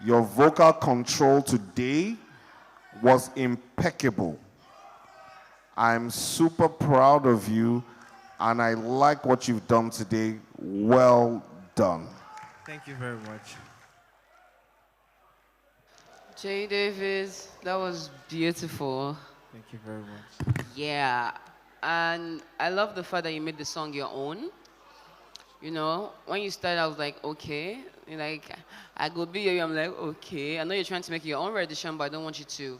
Your vocal control today was impeccable. I'm super proud of you, and I like what you've done today. Well done. Thank you very much. J. David, that was beautiful. Thank you very much. Yeah, and I love the fact that you made the song your own. You know, when you started, I was like, okay. You're like, I go be you. I'm like, okay. I know you're trying to make your own rendition, but I don't want you to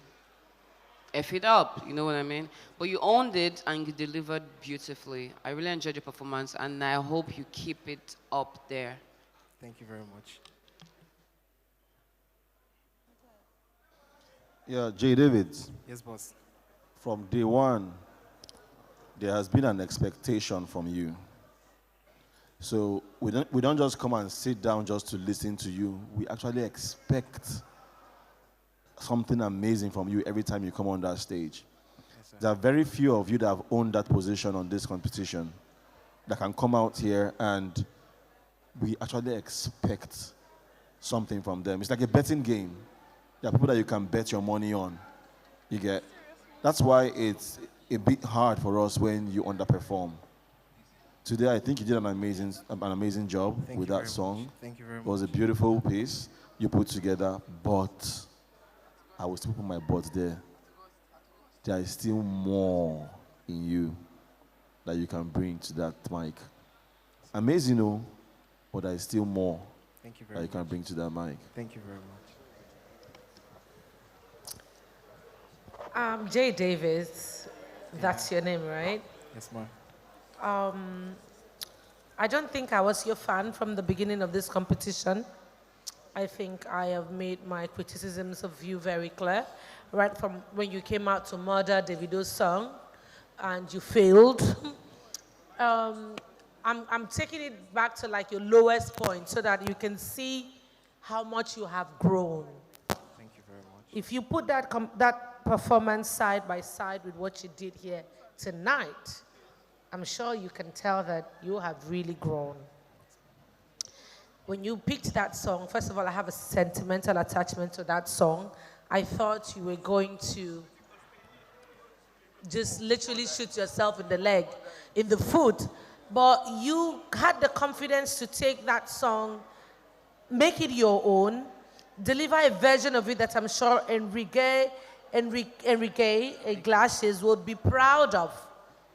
F it up. You know what I mean? But you owned it and you delivered beautifully. I really enjoyed your performance, and I hope you keep it up there. Thank you very much. Yeah, J. David. Yes, boss. From day one, there has been an expectation from you. So we don't just come and sit down just to listen to you. We actually expect something amazing from you every time you come on that stage. Yes, there are very few of you that have owned that position on this competition that can come out here and we actually expect something from them. It's like a betting game. There are people that you can bet your money on. You get? That's why it's a bit hard for us when you underperform. Today, I think you did an amazing job with that song. Thank you very much. It was a beautiful piece you put together, but I will still put my butt there. There is still more in you that you can bring to that mic. Amazing, no, but there is still more that you can bring to that mic. Thank you very much. J. Davis, that's your name, right? Yes, ma'am. I don't think I was your fan from the beginning of this competition. I think I have made my criticisms of you very clear, right from when you came out to murder Davido's song and you failed. I'm taking it back to like your lowest point so that you can see how much you have grown. Thank you very much. If you put that performance side by side with what you did here tonight, I'm sure you can tell that you have really grown. When you picked that song, first of all, I have a sentimental attachment to that song. I thought you were going to just literally shoot yourself in the leg, in the foot. But you had the confidence to take that song, make it your own, deliver a version of it that I'm sure Enrique Enrique Iglesias would be proud of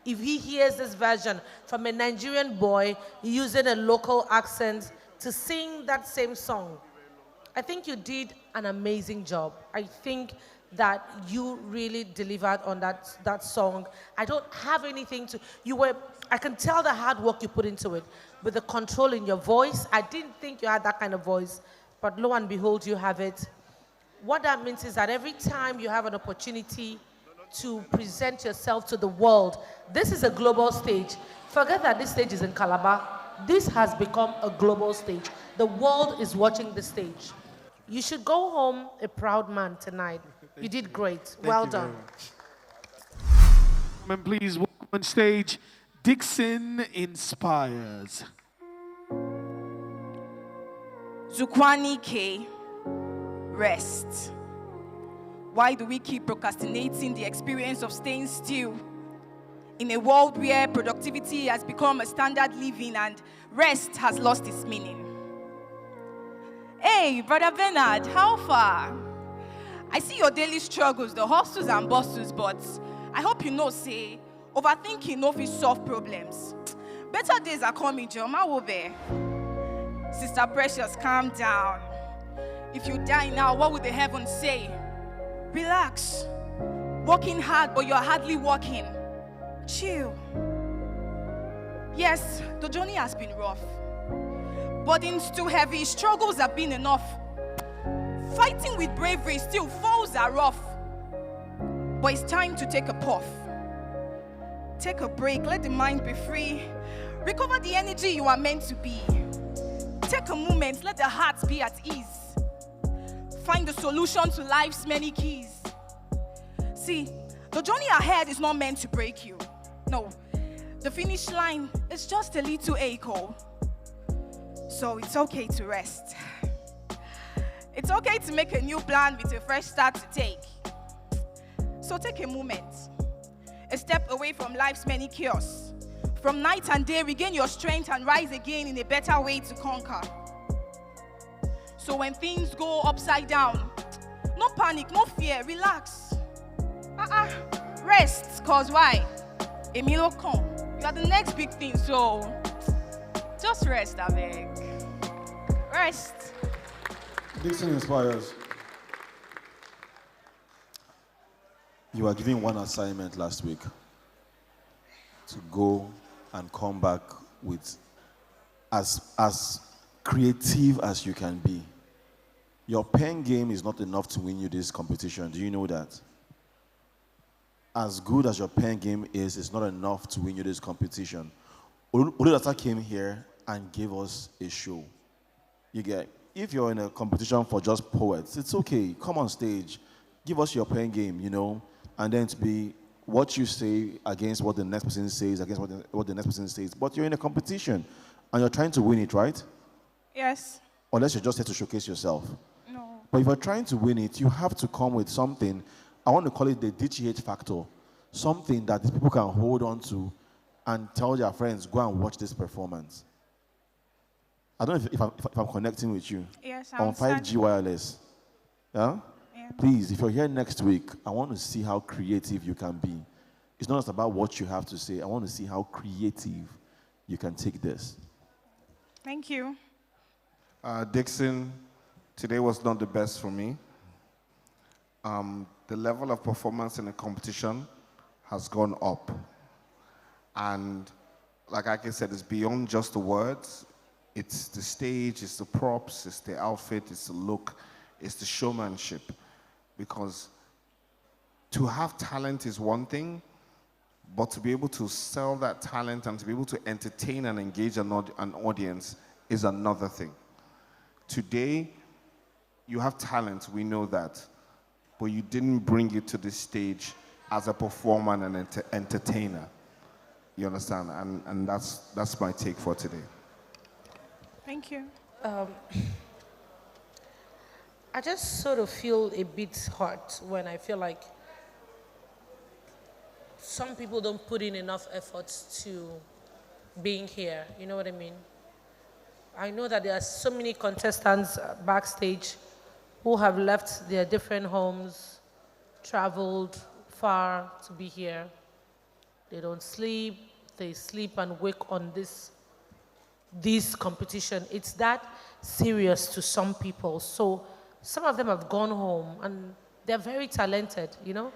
if he hears this version from a Nigerian boy using a local accent to sing that same song. I think you did an amazing job. I think that you really delivered on that song. I don't have anything to, I can tell the hard work you put into it, with the control in your voice. I didn't think you had that kind of voice, but lo and behold, you have it. What that means is that every time you have an opportunity to present yourself to the world, this is a global stage. Forget that this stage is in Calabar. This has become a global stage. The world is watching the stage. You should go home a proud man tonight. You did great. Well done. And please welcome on stage Dixon Inspires. Zukwani K. Rest. Why do we keep procrastinating the experience of staying still? In a world where productivity has become a standard living and rest has lost its meaning. Hey, Brother Bernard, how far? I see your daily struggles, the hustles and bustles, but I hope you know, say, overthinking no fit solve problems. Better days are coming, Joma Wobe. Sister Precious, calm down. If you die now, what would the heavens say? Relax. Working hard, but you're hardly working. Chill. Yes, the journey has been rough. Burdens too heavy, struggles have been enough. Fighting with bravery, still foes are rough. But it's time to take a puff. Take a break, let the mind be free. Recover the energy you are meant to be. Take a moment, let the heart be at ease. Find the solution to life's many keys. See, the journey ahead is not meant to break you. No, the finish line is just a little echo. So it's okay to rest. It's okay to make a new plan with a fresh start to take. So take a moment, a step away from life's many chaos. From night and day, regain your strength and rise again in a better way to conquer. So when things go upside down, no panic, no fear, relax. Rest, cause why? Emilio come. You are the next big thing, so just rest, I beg. Rest. Dixon Inspires. You were given one assignment last week to go and come back with as creative as you can be. Your pen game is not enough to win you this competition. Do you know that? As good as your pen game is, it's not enough to win you this competition. Oludata came here and gave us a show. You get, if you're in a competition for just poets, it's okay. Come on stage, give us your pen game, you know, and then to be what you say against what the next person says, against what the next person says. But you're in a competition, and you're trying to win it, right? Yes. Unless you're just here to showcase yourself. No. But if you're trying to win it, you have to come with something. I want to call it the DTH factor. Something that these people can hold on to and tell their friends, go and watch this performance. I don't know if I'm connecting with you. Yes, on 5G wireless. Yeah? Yeah? Please, if you're here next week, I want to see how creative you can be. It's not just about what you have to say. I want to see how creative you can take this. Thank you. Dixon, today was not the best for me. The level of performance in the competition has gone up. And like I said, it's beyond just the words. It's the stage, it's the props, it's the outfit, it's the look, it's the showmanship. Because to have talent is one thing, but to be able to sell that talent and to be able to entertain and engage an audience is another thing. Today, you have talent, we know that, but you didn't bring it to this stage as a performer and an entertainer. You understand? And that's my take for today. Thank you. I just sort of feel a bit hurt when I feel like some people don't put in enough efforts to being here. You know what I mean? I know that there are so many contestants backstage who have left their different homes traveled far to be here. They don't sleep. They sleep and wake on this competition. It's that serious to some people. So some of them have gone home and they're very talented, you know?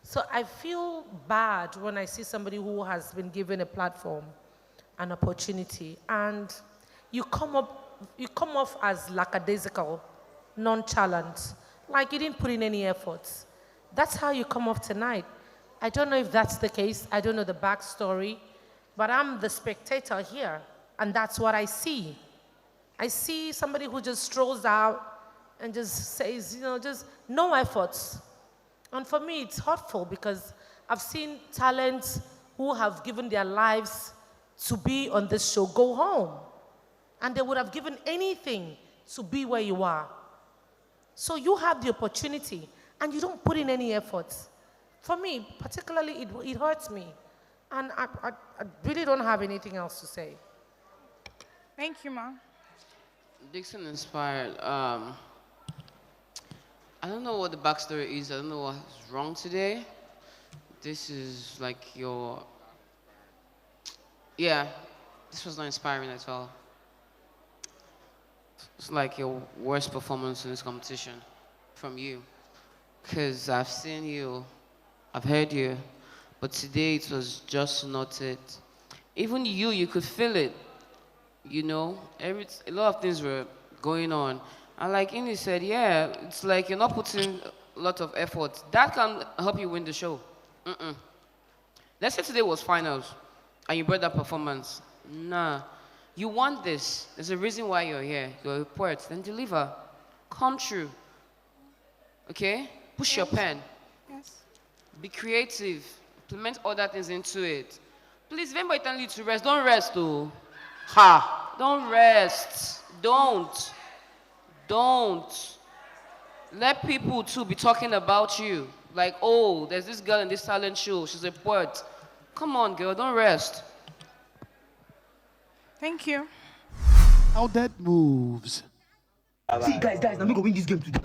So I feel bad when I see somebody who has been given a platform, an opportunity, and you come off as lackadaisical, nonchalant, like you didn't put in any efforts. That's how you come off tonight. I don't know if that's the case. I don't know the backstory, but I'm the spectator here, and that's what I see. I see somebody who just strolls out and just says, you know, just no efforts. And for me, it's hurtful because I've seen talents who have given their lives to be on this show go home. And they would have given anything to be where you are. So you have the opportunity and you don't put in any efforts. For me, particularly, it hurts me. And I really don't have anything else to say. Thank you, Ma. Dixon Inspired. I don't know what the backstory is. I don't know what's wrong today. This is like your... Yeah, this was not inspiring at all. It's like your worst performance in this competition from you. Because I've seen you, I've heard you, but today it was just not it. Even you could feel it, you know? A lot of things were going on. And like Indy said, yeah, it's like you're not putting a lot of effort. That can help you win the show. Let's say today was finals, and you brought that performance. Nah, you want this. There's a reason why you're here. You're a poet, then deliver. Come true. Okay? Push your pen. Yes. Be creative. Implement other things into it. Please, if anybody telling you to rest, don't rest, though. Ha! Don't rest. Don't. Let people, too, be talking about you. Like, oh, there's this girl in this talent show. She's a poet. Come on, girl. Don't rest. Thank you. How that moves. See, guys, let me go win this game today.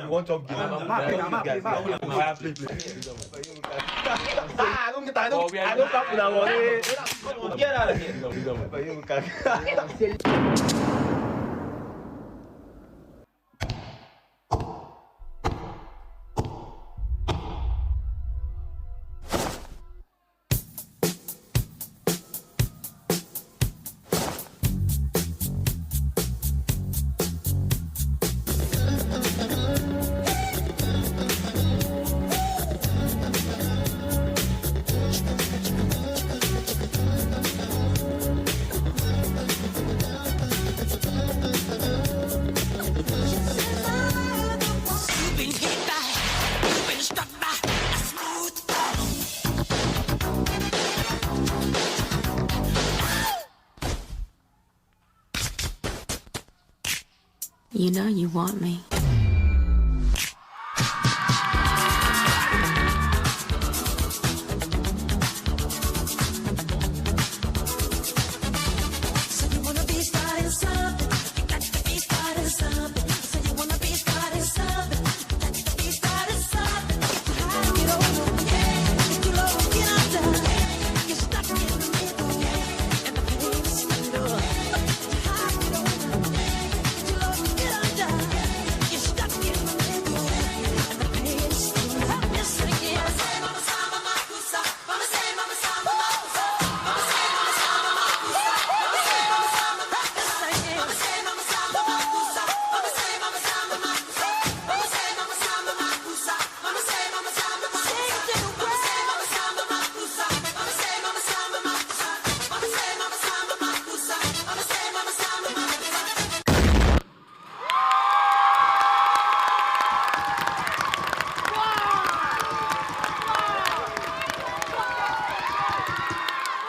One top game. I don't talk to that one. Get out of here. You know you want me.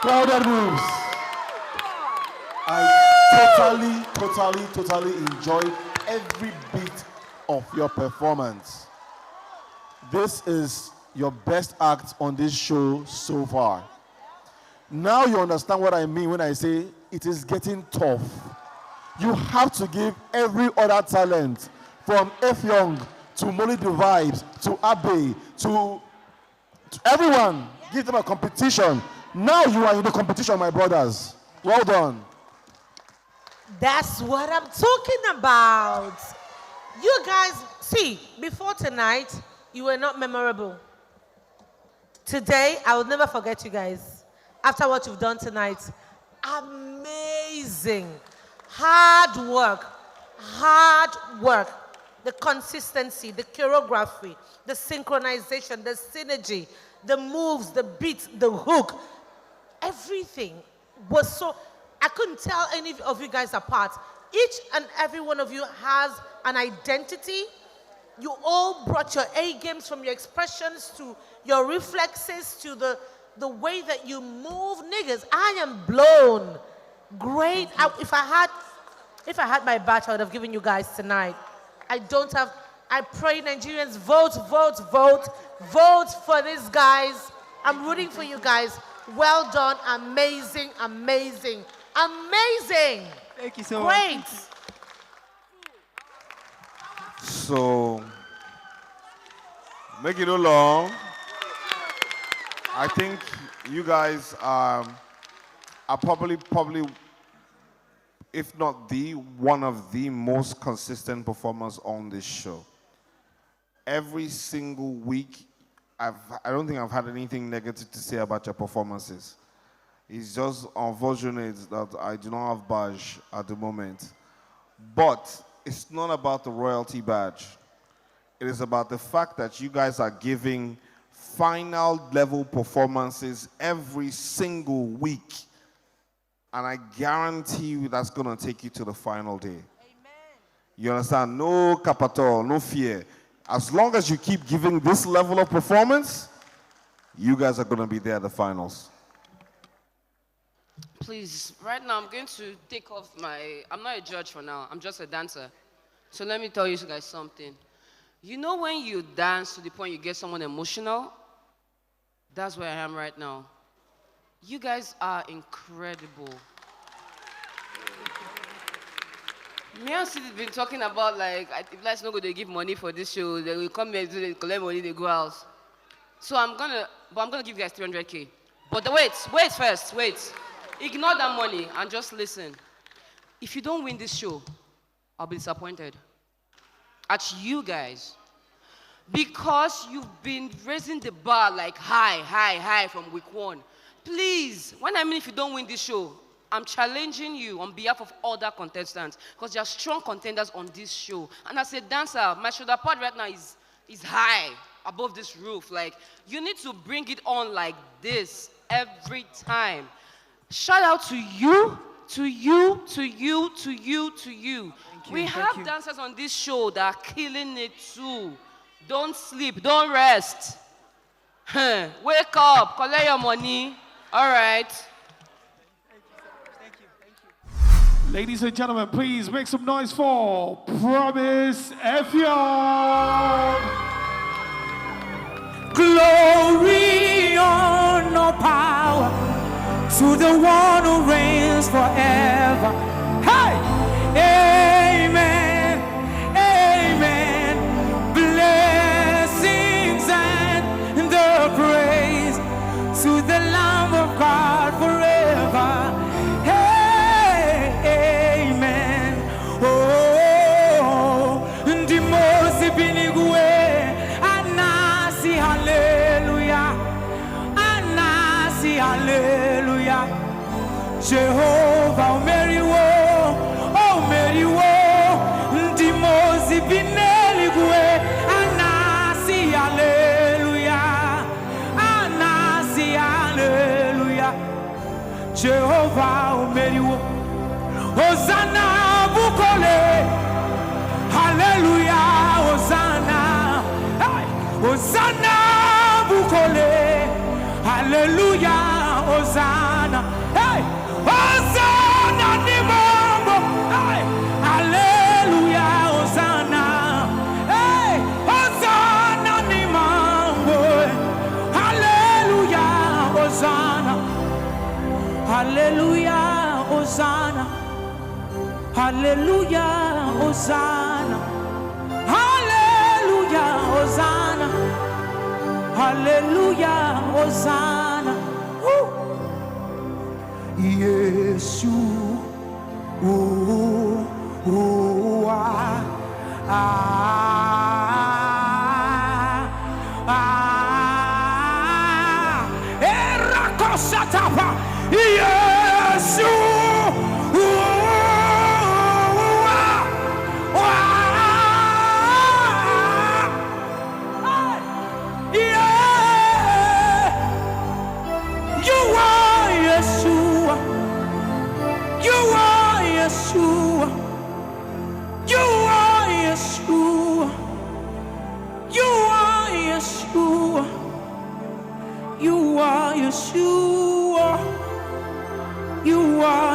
Crowded moves. I totally enjoyed every bit of your performance. This is your best act on this show so far. Now you understand what I mean when I say it is getting tough. You have to give every other talent, from Effiong to Molly the Vibes, to Abbey, to everyone. Give them a competition. Now you are in the competition, my brothers. Well done. That's what I'm talking about. You guys, see, before tonight, you were not memorable. Today, I will never forget you guys. After what you've done tonight, amazing. Hard work. The consistency, the choreography, the synchronization, the synergy, the moves, the beats, the hook. Everything was so... I couldn't tell any of you guys apart. Each and every one of you has an identity. You all brought your A games, from your expressions to your reflexes to the way that you move. Niggas, I am blown. Great. If I had my batch, I would have given you guys tonight. I don't have... I pray Nigerians vote for these guys. I'm rooting for you guys. Well done. Amazing. Thank you so much. Great. So, make it no long. I think you guys are probably, if not one of the most consistent performers on this show. Every single week, I don't think I've had anything negative to say about your performances. It's just unfortunate that I do not have badge at the moment. But it's not about the royalty badge. It is about the fact that you guys are giving final level performances every single week. And I guarantee you that's going to take you to the final day. Amen. You understand? No capital, no fear. As long as you keep giving this level of performance, you guys are going to be there at the finals. Please, right now I'm going to take off I'm not a judge for now, I'm just a dancer. So let me tell you guys something. You know when you dance to the point you get someone emotional? That's where I am right now. You guys are incredible. Me and Sid have been talking about if let's not go to give money for this show, they will come here, they collect money, they go out. So I'm gonna give you guys 300K. But wait first. Ignore that money and just listen. If you don't win this show, I'll be disappointed at you guys. Because you've been raising the bar high from week 1. Please, when I mean if you don't win this show, I'm challenging you on behalf of other contestants because there are strong contenders on this show. And as a dancer, my shoulder pad right now is high above this roof. You need to bring it on like this every time. Shout out to you. We have dancers on this show that are killing it too. Don't sleep, don't rest. Wake up, collect your money. All right. Thank you. Ladies and gentlemen, please make some noise for Promise Effiong. Glory, honor, power to the one who reigns forever. Hey! Amen. Amen. Blessings and the praise to the Lamb of God forever. Hey, amen. Oh, the most binigwe, anasi hallelujah, anasi hallelujah. Jehovah, Mary wo, the most binigwe, anasi hallelujah, anasi hallelujah. Jehovah, Mary wo, Hosanna bukole, hallelujah, Hosanna, Hosanna bukole, hallelujah, Hosanna, Hosanna ni mambo, hallelujah, Hosanna, Hosanna ni mambo, hallelujah, Hosanna, hallelujah, Hosanna, hallelujah, Hosanna, hallelujah, Hallelujah, Hosanna. Yesu. Erakosatapa. Yesu.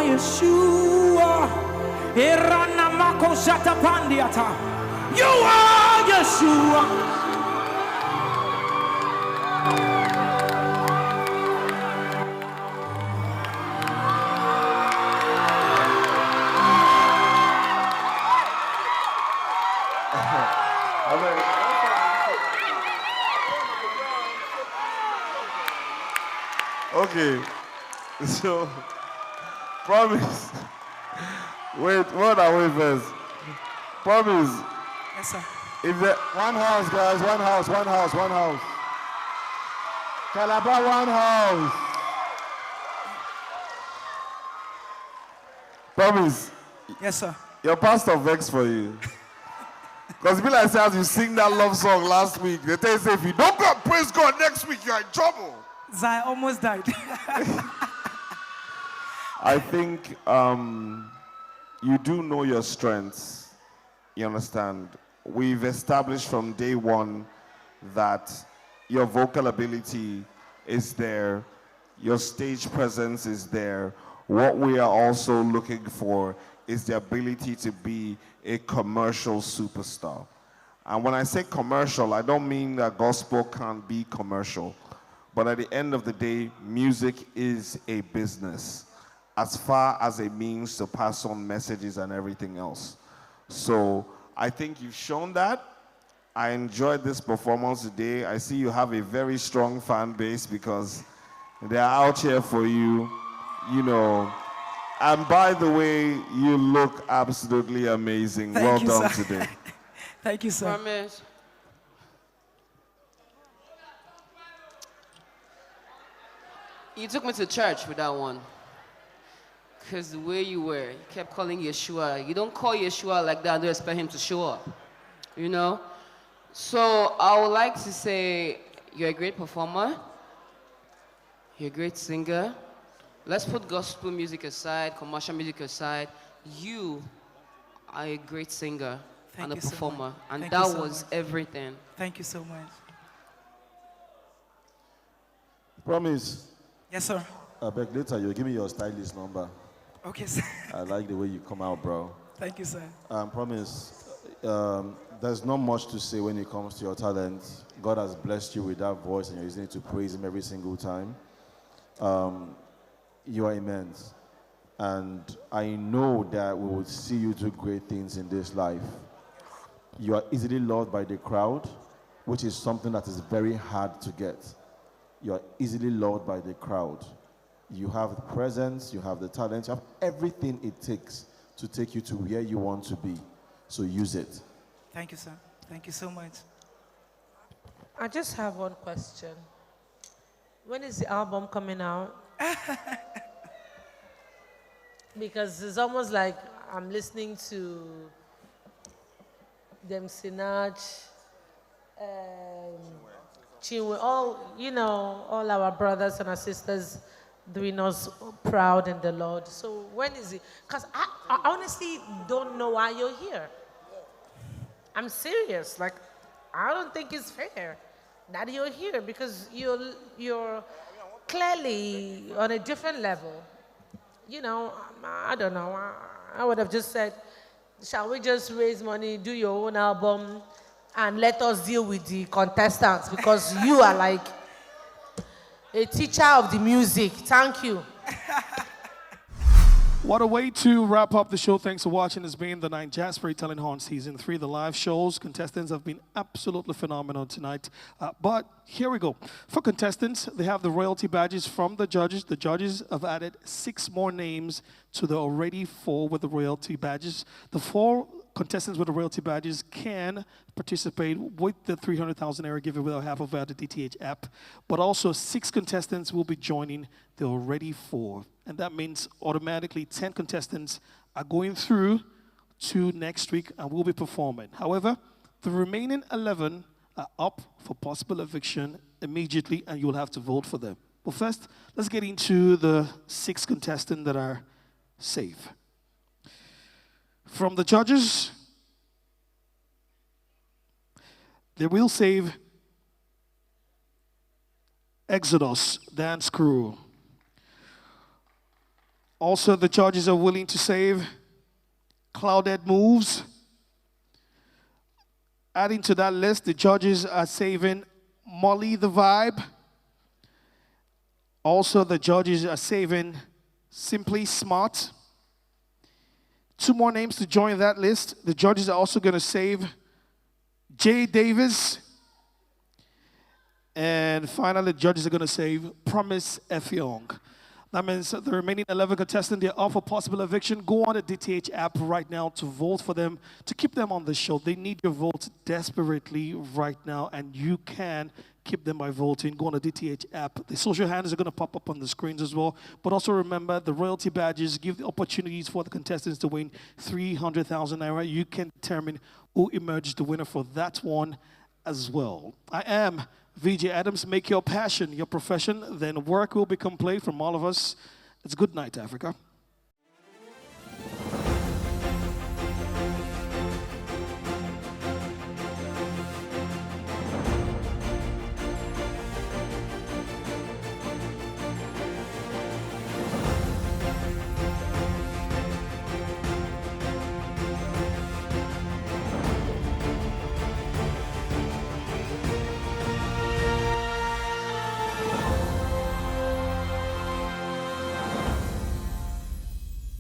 Yeshua. Irana mako zata pandiata. You are Yeshua. Okay, so promise. Wait, what are we first? Promise. Yes, sir. If the one house, guys, one house. Calabar, one house. Promise. Yes, sir. Your pastor vexed for you. Because be like as you sing that love song last week, they tell you say, if you don't go and praise God next week, you're in trouble. I almost died. I think you do know your strengths. You understand? We've established from day one that your vocal ability is there, your stage presence is there. What we are also looking for is the ability to be a commercial superstar. And when I say commercial, I don't mean that gospel can't be commercial. But at the end of the day, music is a business as far as a means to pass on messages and everything else. So I think you've shown that. I enjoyed this performance today. I see you have a very strong fan base because they're out here for you, you know. And by the way, you look absolutely amazing. Well done today. Thank you, sir. Promise. You took me to church with that one. Because the way you were, you kept calling Yeshua. You don't call Yeshua like that and don't expect him to show up. You know? So I would like to say you're a great performer. You're a great singer. Let's put gospel music aside, commercial music aside. You are a great singer and a performer. And that was everything. Thank you so much. Promise. Yes, sir. I beg later you'll give me your stylist number. Okay, sir. I like the way you come out, bro. Thank you, sir. Promise. There's not much to say when it comes to your talent. God has blessed you with that voice and you're using it to praise him every single time. You are immense. And I know that we will see you do great things in this life. You are easily loved by the crowd, which is something that is very hard to get. You are easily loved by the crowd. You have the presence, you have the talent, you have everything it takes to take you to where you want to be. So use it. Thank you, sir. Thank you so much. I just have one question. When is the album coming out? Because it's almost like I'm listening to them Sinach, Chinwe, all, you know, all our brothers and our sisters doing us proud in the Lord. So when is it? Because I honestly don't know why you're here. I'm serious. Like, I don't think it's fair that you're here because you're clearly on a different level. You know, I don't know. I would have just said, shall we just raise money, do your own album, and let us deal with the contestants because you are like a teacher of the music. Thank you. What a way to wrap up the show. Thanks for watching. It's been the De9jaSpirit Talent Hunt Season 3. The live shows, contestants have been absolutely phenomenal tonight. But here we go. For contestants, they have the royalty badges from the judges. The judges have added 6 more names to the already 4 with the royalty badges. The 4 contestants with the royalty badges can participate with the 300,000 Naira giveaway they'll have over at the DTH app. But also 6 contestants will be joining the already 4. And that means automatically 10 contestants are going through to next week and will be performing. However, the remaining 11 are up for possible eviction immediately, and you'll have to vote for them. But first, let's get into the 6 contestants that are safe. From the judges, they will save Exodus Dance Crew. Also, the judges are willing to save Clouded Moves. Adding to that list, the judges are saving Molly the Vibe. Also, the judges are saving Simply Smart. 2 more names to join that list. The judges are also going to save Jay Davis. And finally, the judges are going to save Promise Effiong. That means the remaining 11 contestants, they're up for possible eviction. Go on the DTH app right now to vote for them, to keep them on the show. They need your votes desperately right now, and you can keep them by voting. Go on the DTH app. The social handles are going to pop up on the screens as well. But also remember, the royalty badges give the opportunities for the contestants to win 300,000 Naira. You can determine who emerges the winner for that one as well. I am VJ Adams. Make your passion your profession, then work will become play from all of us. It's good night, Africa.